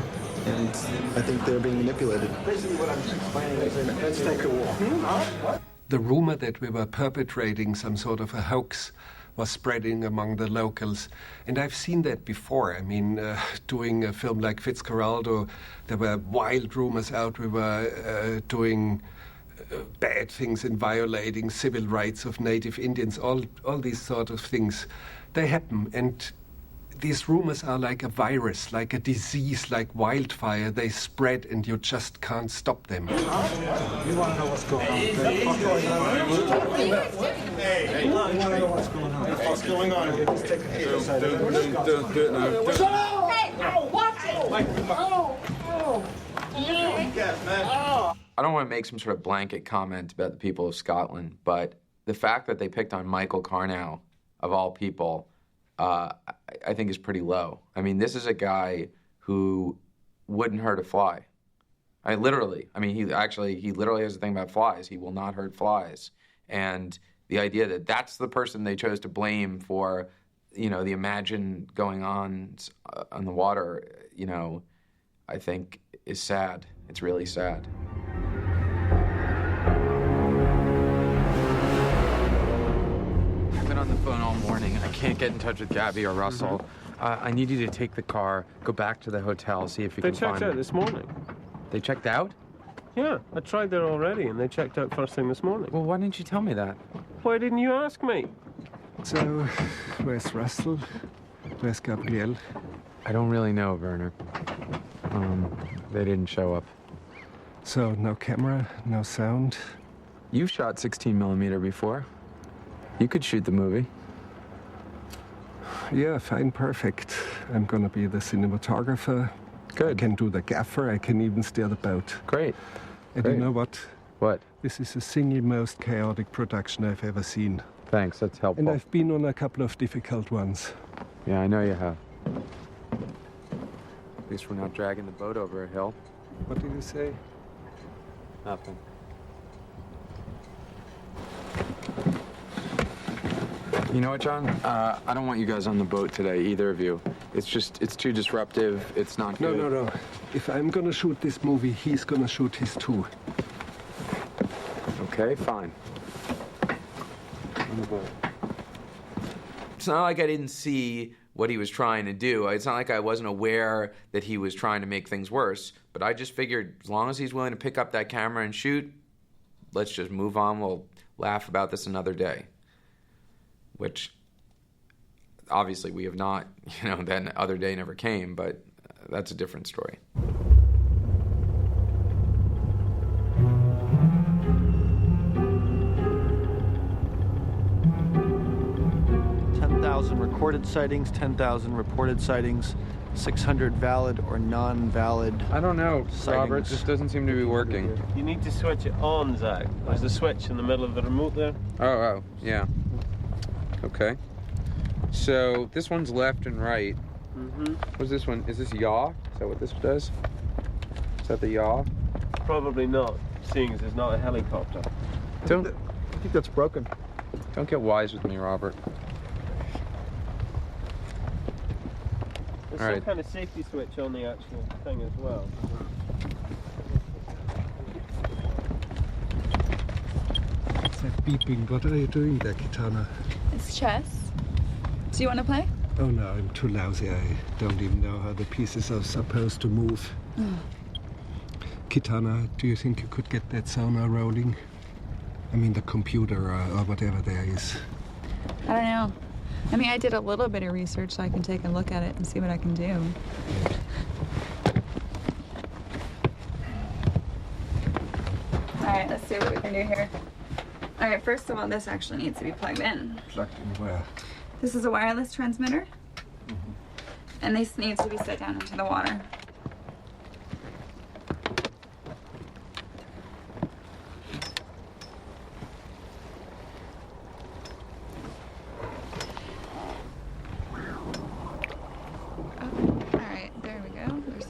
and I think they're being manipulated. Basically what I'm explaining is let's take a walk. The rumor that we were perpetrating some sort of a hoax was spreading among the locals. And I've seen that before. I mean, doing a film like Fitzcarraldo, there were wild rumors out. We were doing bad things and violating civil rights of native Indians, all these sort of things. They happen. And these rumors are like a virus, like a disease, like wildfire. They spread and you just can't stop them. You want to know what's going on? You want to know what's going on? What's going on? Let's take a peek inside. Do it now. What's going on? Hey, watch it! I don't want to make some sort of blanket comment about the people of Scotland, but the fact that they picked on Michael Carnow, of all people, I think is pretty low. I mean, this is a guy who wouldn't hurt a fly. He literally has a thing about flies. He will not hurt flies. And the idea that that's the person they chose to blame for, you know, the imagined going on the water, you know, I think is sad. It's really sad. I've been on the phone all morning. I can't get in touch with Gabby or Russell. I need you to take the car, go back to the hotel, see if you can find them. They checked out this morning. They checked out? Yeah, I tried there already, and they checked out first thing this morning. Well, why didn't you tell me that? Why didn't you ask me? So, where's Russell? Where's Gabrielle? I don't really know, Werner. They didn't show up. So, no camera, no sound? You've shot 16mm before. You could shoot the movie. Yeah, fine, perfect. I'm gonna be the cinematographer. Good. I can do the gaffer. I can even steer the boat. Great. And Great. you know what? What? This is the single most chaotic production I've ever seen. Thanks, that's helpful. And I've been on a couple of difficult ones. Yeah, I know you have. At least we're not dragging the boat over a hill. What did you say? Nothing. You know what, John? I don't want you guys on the boat today, either of you. It's too disruptive. It's not good. No. If I'm gonna shoot this movie, he's gonna shoot his too. Okay, fine. On the boat. It's not like I didn't see what he was trying to do. It's not like I wasn't aware that he was trying to make things worse, but I just figured as long as he's willing to pick up that camera and shoot, let's just move on. We'll laugh about this another day. Which, obviously, we have not, you know, that other day never came, but that's a different story. 10,000 recorded sightings, 10,000 reported sightings, 600 valid or non-valid. I don't know, sightings. Robert. This doesn't seem to be working. You need to switch it on, Zach. There's a switch in the middle of the remote there. Oh, yeah. Okay. So this one's left and right. Mm-hmm. What's this one? Is this yaw? Is that what this does? Is that the yaw? Probably not, seeing as it's not a helicopter. I think that's broken. Don't get wise with me, Robert. There's All some right. kind of safety switch on the actual thing as well. What's that beeping? What are you doing there, Kitana? It's chess. Do you want to play? Oh no, I'm too lousy. I don't even know how the pieces are supposed to move. Oh. Kitana, do you think you could get that sonar rolling? I mean, the computer or whatever there is. I don't know. I mean, I did a little bit of research, so I can take a look at it and see what I can do. All right, let's see what we can do here. All right, first of all, this actually needs to be plugged in. Plugged in where? This is a wireless transmitter, and this needs to be set down into the water.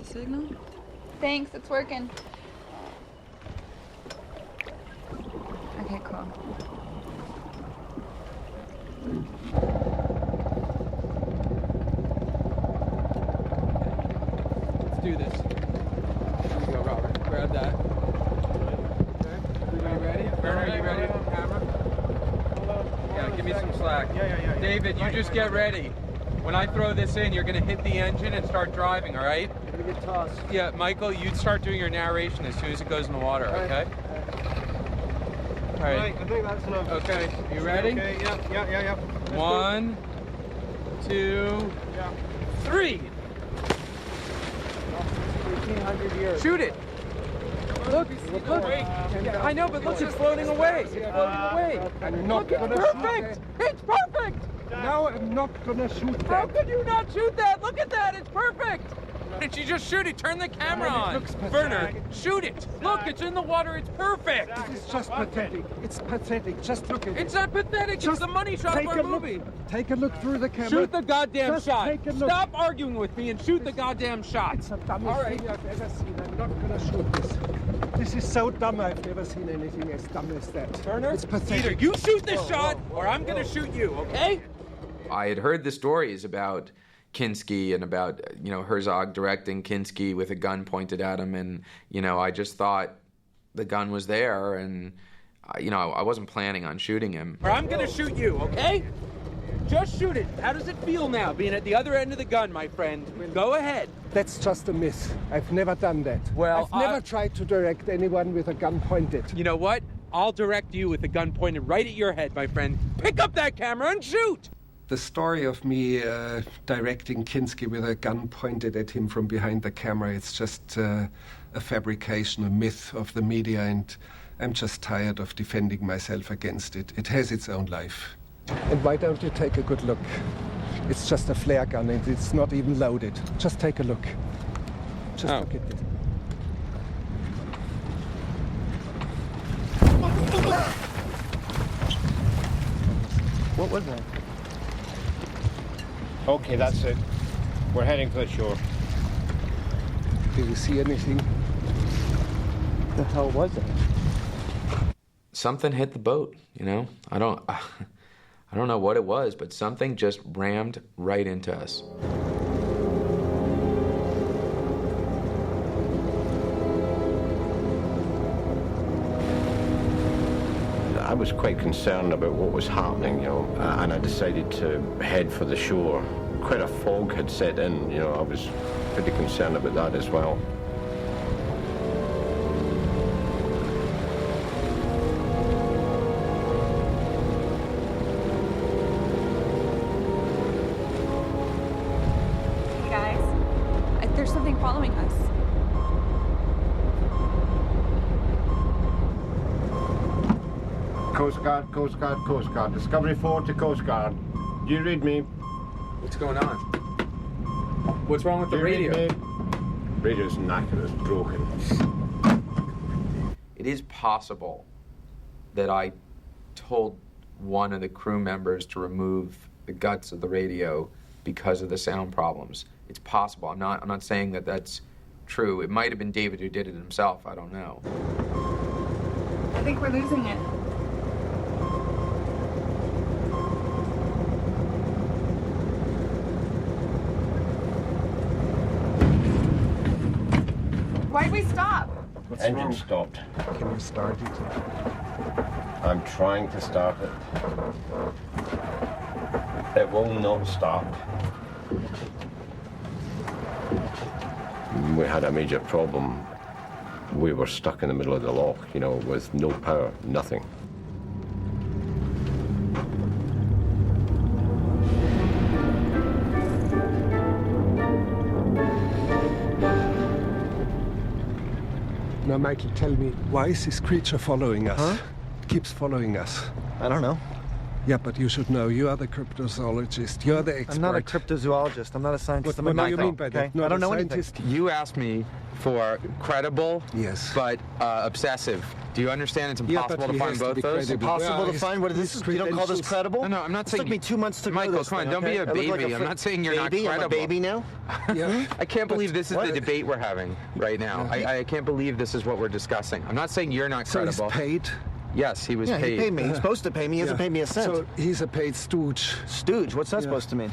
Signal. Thanks, it's working. Okay, cool. Let's do this. Here you go, Robert. Grab that. Okay. Everybody ready? Werner, you ready for the camera? Yeah, give me some slack. Yeah. David, you just get ready. When I throw this in, you're going to hit the engine and start driving, all right? Gonna get tossed. Yeah, Michael, you'd start doing your narration as soon as it goes in the water, okay? All right. I think that's enough. Okay, you ready? Okay, yeah. 1, 2, 3. 1,800 years. Shoot it. Look. Yeah, I know, but look, it's floating away. It's floating away. I'm not Look, gonna it's shoot perfect. It's perfect. No, I'm not gonna shoot that. How could you not shoot that? Look at that. It's perfect. Why didn't you just shoot it? Turn the camera on. Werner, shoot it. Look, it's in the water. It's perfect. It's just pathetic. It's pathetic. Just look at it. It's not pathetic. It's the money shot of our movie. Take a look through the camera. Shoot the goddamn Just shot. take a look. Stop arguing with me and shoot the goddamn shot. It's the dumbest All right. thing I've ever seen. I'm not gonna shoot this. This is so dumb. I've never seen anything as dumb as that. Werner, it's pathetic. either you shoot this shot or I'm gonna shoot you, okay? I had heard the stories about Kinski and about, Herzog directing Kinski with a gun pointed at him, and, I just thought the gun was there, and, I wasn't planning on shooting him. Or I'm gonna shoot you, okay? Just shoot it. How does it feel now, being at the other end of the gun, my friend? Go ahead. That's just a myth. I've never done that. Well, I've never tried to direct anyone with a gun pointed. You know what? I'll direct you with a gun pointed right at your head, my friend. Pick up that camera and shoot! The story of me directing Kinski with a gun pointed at him from behind the camera, it's just a fabrication, a myth of the media, and I'm just tired of defending myself against it. It has its own life. And why don't you take a good look? It's just a flare gun and it's not even loaded. Just take a look. Just look at it. What was that? Okay, that's it. We're heading to the shore. Did you see anything? The hell was it? Something hit the boat, I don't know what it was, but something just rammed right into us. I was quite concerned about what was happening, and I decided to head for the shore. Quite a fog had set in, I was pretty concerned about that as well. Hey guys, there's something following us. Coast Guard, Coast Guard, Coast Guard. Discovery 4 to Coast Guard. Do you read me? What's going on? What's wrong with the Do you radio? read me? Radio's knackered, it's broken. It is possible that I told one of the crew members to remove the guts of the radio because of the sound problems. it's possible. I'm not saying that that's true. It might have been David who did it himself. I don't know. I think we're losing it. Why'd we stop? Engine stopped. Can you start it? I'm trying to start it. It will not start. We had a major problem. We were stuck in the middle of the loch, you know, with no power, nothing. Now, Michael, tell me, why is this creature following us? Huh? It keeps following us. I don't know. Yeah, but you should know. You are the cryptozoologist. You're the expert. I'm not a cryptozoologist. I'm not a scientist. What do you mean by that? Okay? I don't know anything. You asked me for credible, yes, but obsessive. Do you understand it's impossible to find both those? It's impossible to find? What is this? You don't call this credible? No, I'm not saying. It took me 2 months to Michael, know this come on, thing, don't be a okay? I look baby. like I'm not saying you're not baby? credible. I'm a baby now? Yeah. I can't believe this is what? the debate we're having right now. I can't believe this is what we're discussing. I'm not saying you're not credible. So he's paid? Yes, he was yeah, paid. He paid me. He's supposed to pay me. He hasn't paid me a cent. So he's a paid stooge. Stooge? What's that supposed to mean?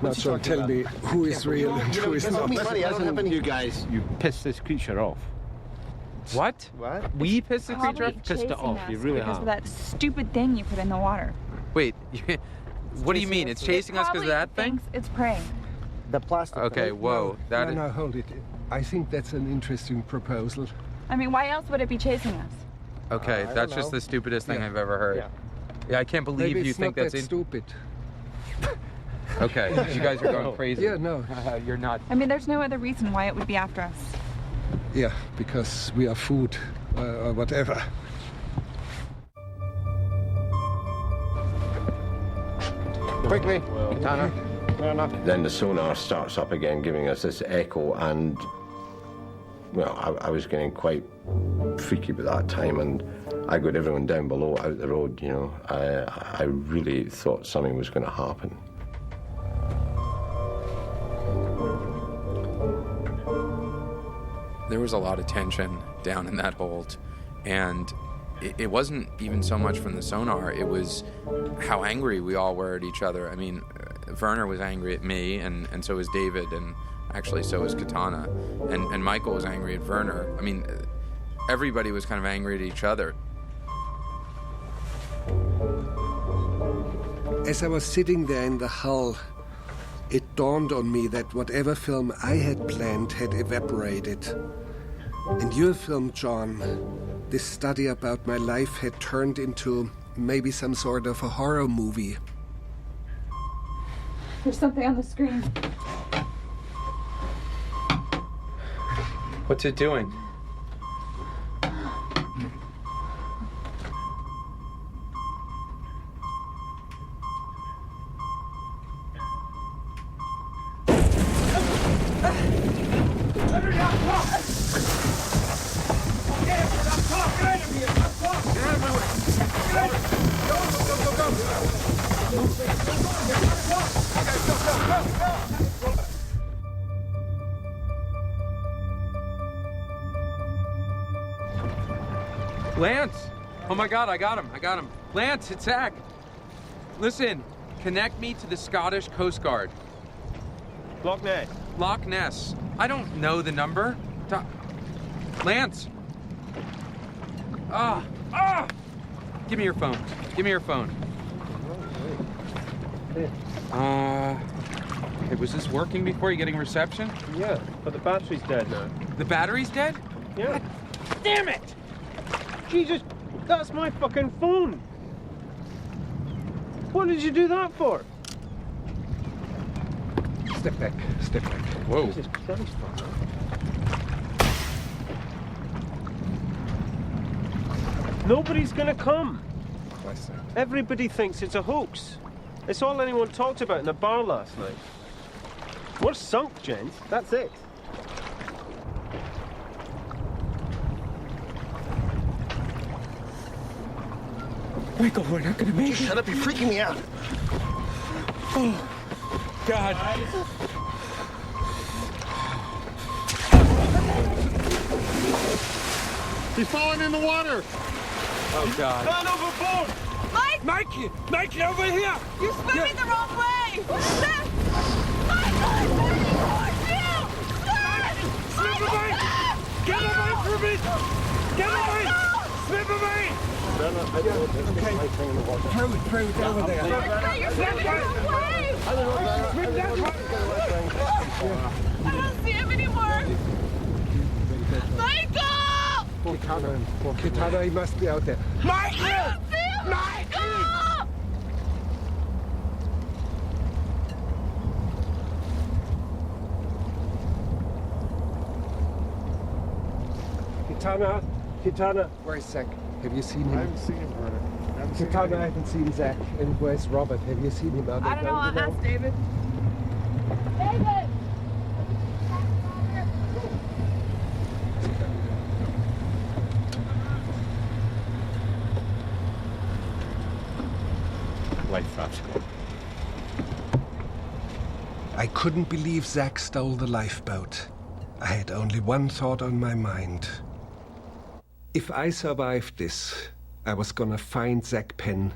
Now, so tell me, who is real and who is not? You guys, you pissed this creature off. What? What? We pissed the creature off? Pissed it off. You really because of that stupid thing you put in the water. Wait, what do you mean? It's chasing us because of that thing? It's preying. The plastic. Okay, whoa. No, hold it. I think that's an interesting proposal. I mean, why else would it be chasing us? Okay, that's just the stupidest thing I've ever heard. Yeah, I can't believe Maybe you think that's stupid. Okay, you guys are going crazy. Yeah, no. You're not. I mean, there's no other reason why it would be after us. Yeah, because we are food or whatever. Quickly, Tanner. Then the sonar starts up again, giving us this echo, and well, I was getting quite freaky by that time, and I got everyone down below out the road, you know. I really thought something was going to happen. There was a lot of tension down in that hold, and it wasn't even so much from the sonar, it was how angry we all were at each other. I mean, Werner was angry at me, and so was David, and actually so was Katana, and Michael was angry at Werner. I mean, everybody was kind of angry at each other. As I was sitting there in the hull, it dawned on me that whatever film I had planned had evaporated. And your film, John, this study about my life had turned into maybe some sort of a horror movie. There's something on the screen. What's it doing? Lance! Oh my God, I got him. Lance, it's Zach. Listen, connect me to the Scottish Coast Guard. Loch Ness. Loch Ness. I don't know the number. Lance! Give me your phone. Hey, was this working before? You getting reception? Yeah, but the battery's dead now. The battery's dead? Yeah. God damn it! Jesus, that's my fucking phone. What did you do that for? Step back. Whoa. Jesus Christ. Nobody's gonna come. Everybody thinks it's a hoax. It's all anyone talked about in the bar last night. We're sunk, gents. That's it. Michael, we're not gonna make it. Shut up, you're freaking me out. God. He's falling in the water. Oh, God. Down overboard. Mike! Mike, over here! You're swimming the wrong way! Seth! Michael! Slip away! Get away from me! Get away! Slip away! Through over there. You're swimming the wrong way! I don't see him anymore! Michael! Kitana, he must be out there. Michael! I don't see him! Michael! Kitana, where's Zach? Have you seen him? I haven't seen him, Vernon. Kitana, I haven't seen Zach. And where's Robert? Have you seen him out there? I don't know, I'll ask David. David! Life raft's gone. I couldn't believe Zach stole the lifeboat. I had only one thought on my mind. If I survived this, I was gonna find Zach Penn,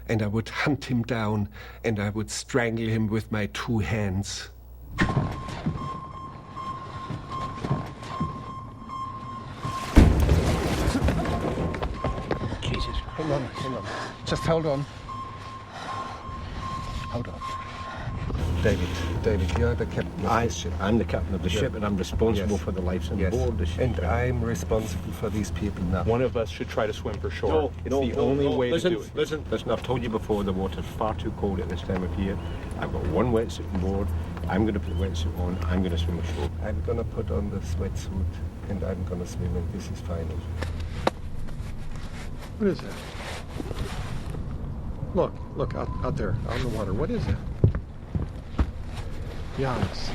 and I would hunt him down, and I would strangle him with my 2 hands. Jesus. Hang on. Just hold on. Hold on. David, you're the captain of this ship. I'm the captain of the ship, and I'm responsible for the lives on board the ship. And I'm responsible for these people now. One of us should try to swim for shore. It's the only way to do it. Listen, I've told you before, the water's far too cold at this time of year. I've got one wetsuit on board. I'm going to put the wetsuit on. I'm going to swim ashore. I'm going to put on the sweatsuit, and I'm going to swim, and this is final. What is that? Look, out there, out in the water. What is that? Giannis.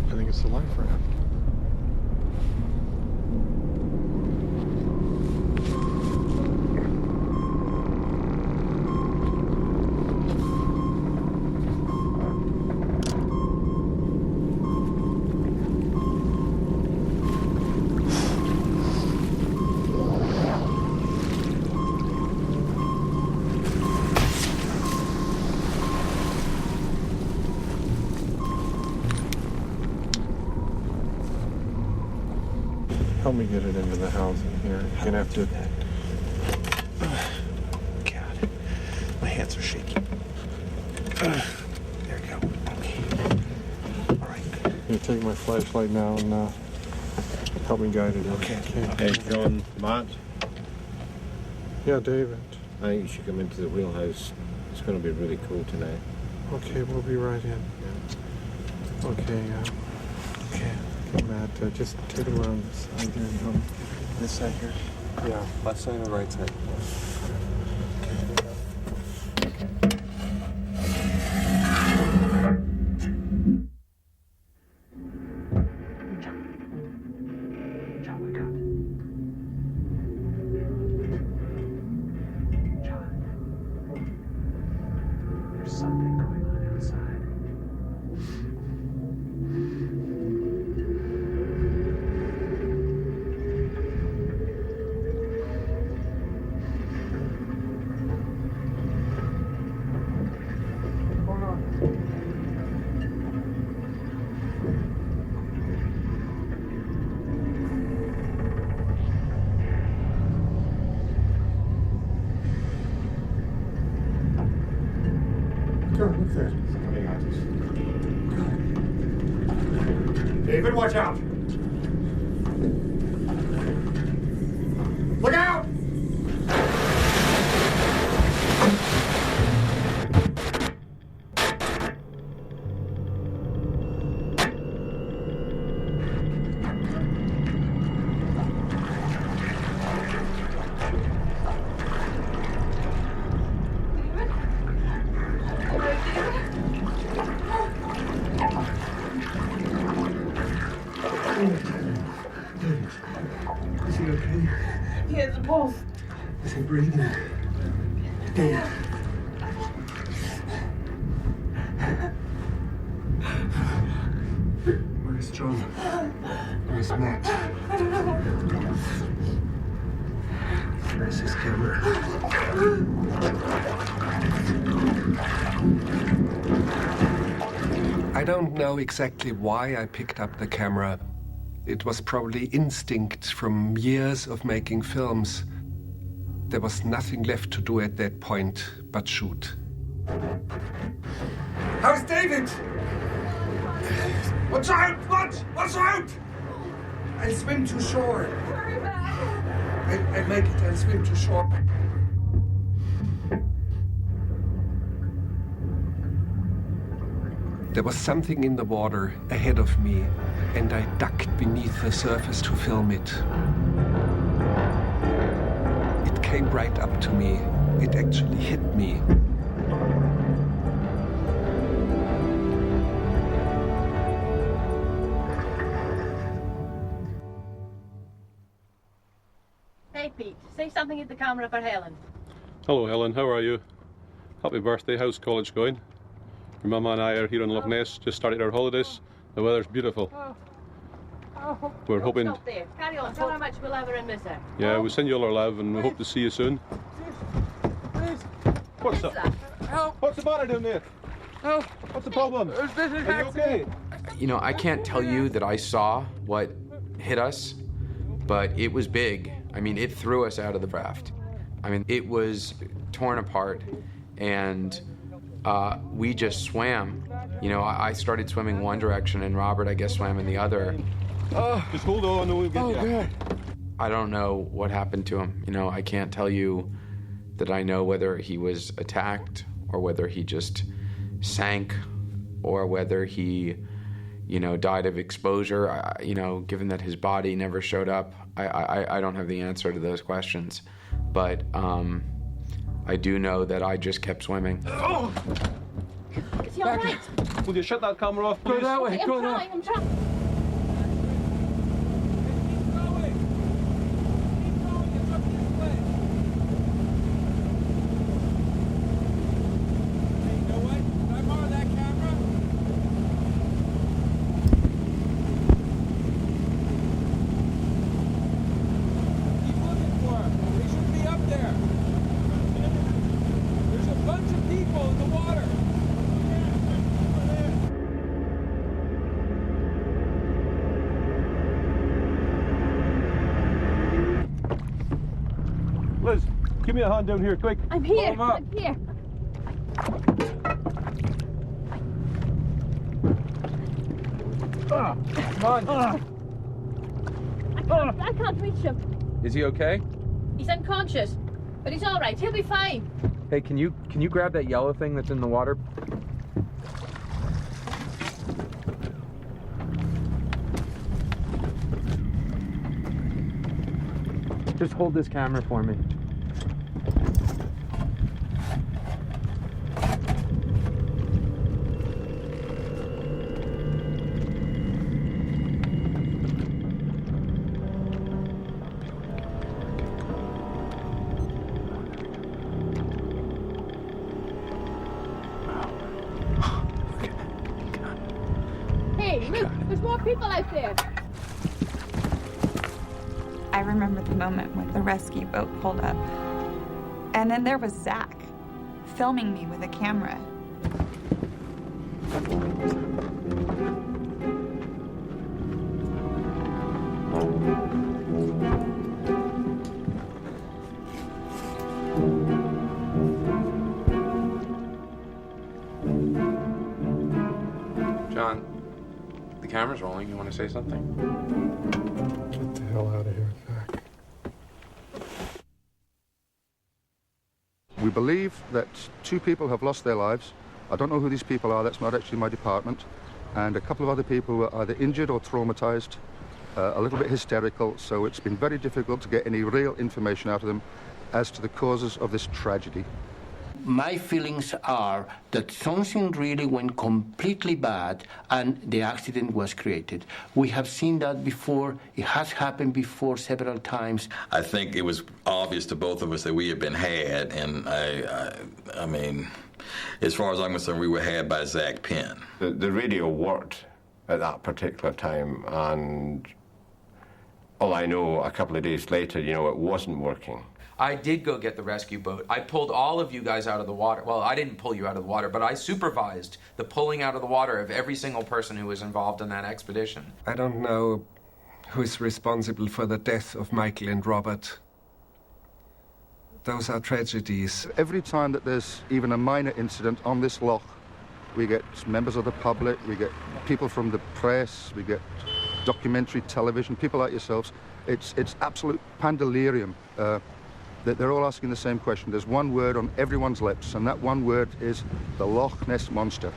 I think it's the life raft. Help me get it into the housing here. You're gonna have to. God, my hands are shaky. There we go. Okay. All right. I'm gonna take my flashlight now and help me guide it. Okay. Hey, John, Matt. Yeah, David. I think you should come into the wheelhouse. It's going to be really cool tonight. Okay, we'll be right in. Yeah. Okay. Matt, just take it around this side here and come. This side here? Yeah. Left side or right side? There's something going on outside. Look there. David, watch out! Look out! Is he okay? He has a pulse. Is he breathing? Dave. John. Where's Matt? Where's his camera? I don't know exactly why I picked up the camera. It was probably instinct from years of making films. There was nothing left to do at that point but shoot. How's David? Watch out! Watch out! I'll swim to shore. I'll make it. I'll swim to shore. There was something in the water ahead of me, and I ducked beneath the surface to film it. It came right up to me. It actually hit me. Hey, Pete, say something at the camera for Helen. Hello, Helen. How are you? Happy birthday. How's college going? Your mama and I are here in Loch Ness. Just started our holidays. The weather's beautiful. We're hoping. Stop there. Carry on. Tell how much we'll ever miss her. Yeah, we send you all our love, and we hope to see you soon. What's the matter down there? Help! What's the problem? Are you okay? You know, I can't tell you that I saw what hit us, but it was big. I mean, it threw us out of the raft. I mean, it was torn apart, and we just swam. You know, I started swimming one direction, and Robert, I guess, swam in the other. Just hold on, and we'll get you. God. I don't know what happened to him. You know, I can't tell you that I know whether he was attacked or whether he just sank or whether he, you know, died of exposure. You know, given that his body never showed up, I don't have the answer to those questions. But I do know that I just kept swimming. Oh! Is he all right? Will you shut that camera off, please? Go that way. Go that way. I'm trying. Liz, give me a hand down here, quick. I'm here. Pull him up. I'm here. Come on. I can't reach him. Is he okay? He's unconscious, but he's all right. He'll be fine. Hey, can you grab that yellow thing that's in the water? Just hold this camera for me. Hey, look, there's more people out there. I remember the moment when the rescue boat pulled up. And then there was Zach, filming me with a camera. John, the camera's rolling. You want to say something? Get the hell out of here, Zach. We believe that 2 people have lost their lives. I don't know who these people are. That's not actually my department. And a couple of other people were either injured or traumatized, a little bit hysterical. So it's been very difficult to get any real information out of them as to the causes of this tragedy. My feelings are that something really went completely bad and the accident was created. We have seen that before. It has happened before several times. I think it was obvious to both of us that we had been had, and I mean, as far as I'm concerned, we were had by Zach Penn. The radio worked at that particular time, and all I know, a couple of days later, you know, it wasn't working. I did go get the rescue boat. I pulled all of you guys out of the water. Well, I didn't pull you out of the water, but I supervised the pulling out of the water of every single person who was involved in that expedition. I don't know who's responsible for the death of Michael and Robert. Those are tragedies. Every time that there's even a minor incident on this loch, we get members of the public, we get people from the press, we get documentary television, people like yourselves. It's absolute pandemonium. That they're all asking the same question. There's one word on everyone's lips, and that one word is the Loch Ness Monster.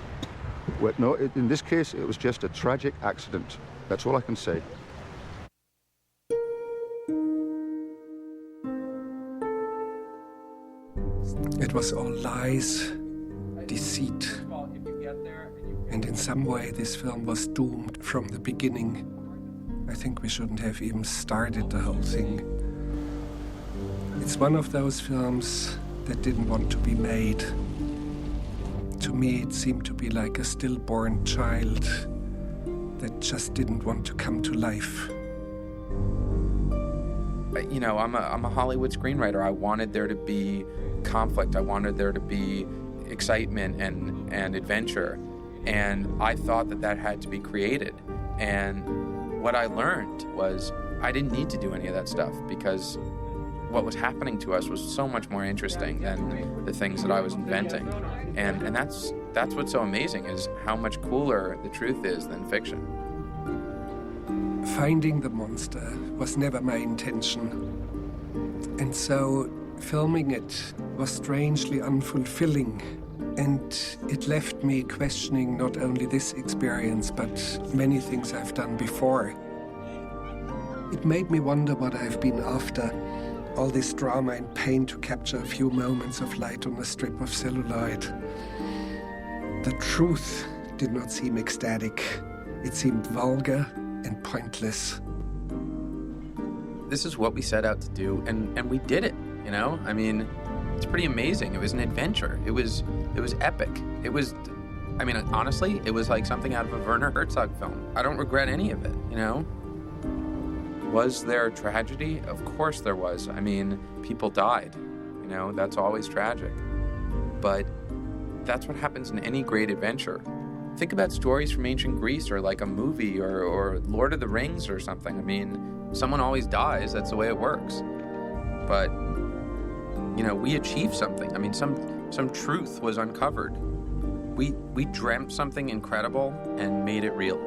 No, in this case, it was just a tragic accident. That's all I can say. It was all lies, deceit. And in some way, this film was doomed from the beginning. I think we shouldn't have even started the whole thing. It's one of those films that didn't want to be made. To me, it seemed to be like a stillborn child that just didn't want to come to life. You know, I'm a Hollywood screenwriter. I wanted there to be conflict. I wanted there to be excitement and adventure. And I thought that had to be created. And what I learned was I didn't need to do any of that stuff because what was happening to us was so much more interesting than the things that I was inventing. And that's what's so amazing, is how much cooler the truth is than fiction. Finding the monster was never my intention. And so filming it was strangely unfulfilling. And it left me questioning not only this experience, but many things I've done before. It made me wonder what I've been after. All this drama and pain to capture a few moments of light on a strip of celluloid. The truth did not seem ecstatic. It seemed vulgar and pointless. This is what we set out to do, and we did it, you know? I mean, it's pretty amazing. It was an adventure. It was epic. It was, I mean, honestly, it was like something out of a Werner Herzog film. I don't regret any of it, you know? Was there tragedy? Of course there was. I mean, people died, you know, that's always tragic. But that's what happens in any great adventure. Think about stories from ancient Greece or like a movie or Lord of the Rings or something. I mean, someone always dies, that's the way it works. But, you know, we achieved something. I mean, some truth was uncovered. We dreamt something incredible and made it real.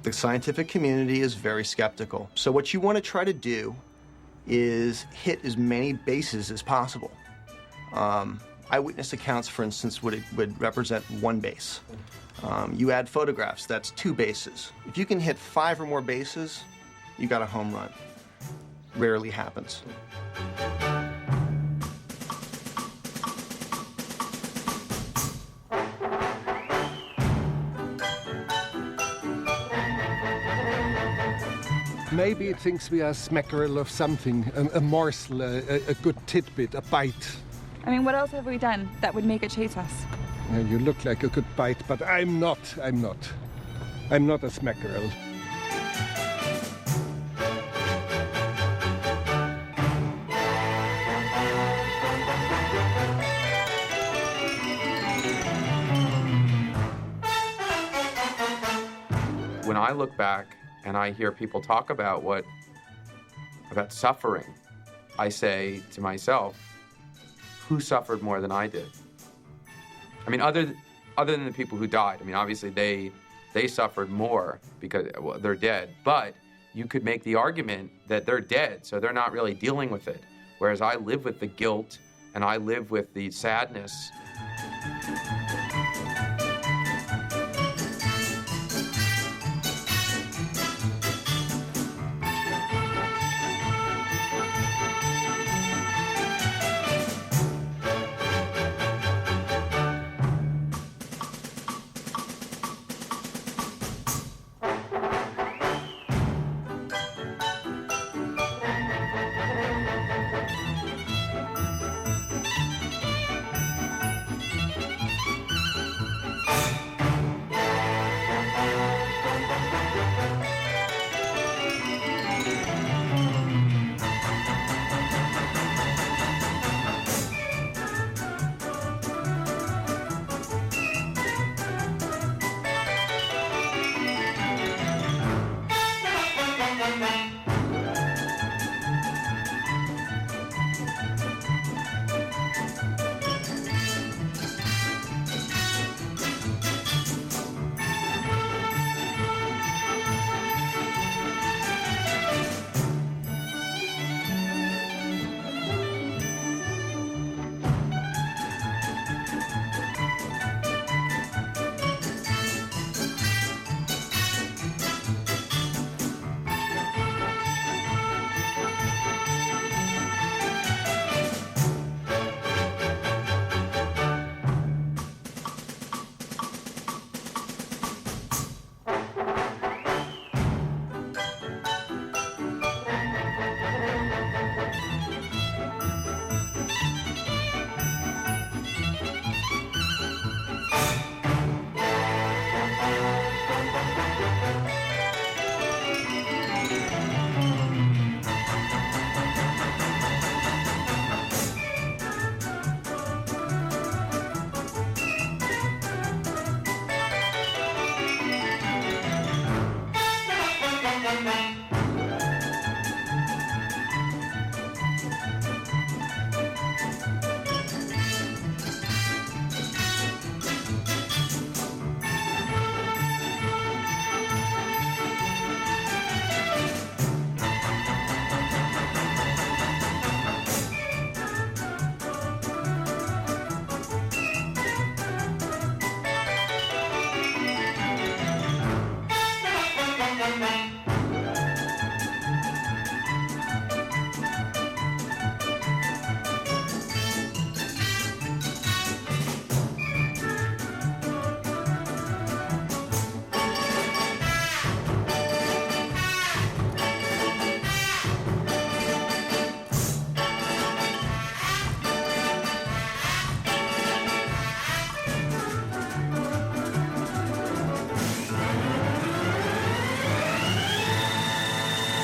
The scientific community is very skeptical. So what you want to try to do is hit as many bases as possible. Eyewitness accounts, for instance, would represent one base. You add photographs, that's 2 bases. If you can hit 5 or more bases, you got a home run. Rarely happens. Maybe it thinks we are a smackerel of something, a morsel, a good tidbit, a bite. I mean, what else have we done that would make it chase us? Yeah, you look like a good bite, but I'm not. I'm not a smackerel. When I look back and I hear people talk about suffering, I say to myself, who suffered more than I did? I mean, other than the people who died. I mean, obviously they suffered more because they're dead. But you could make the argument that they're dead, so they're not really dealing with it. Whereas I live with the guilt and I live with the sadness.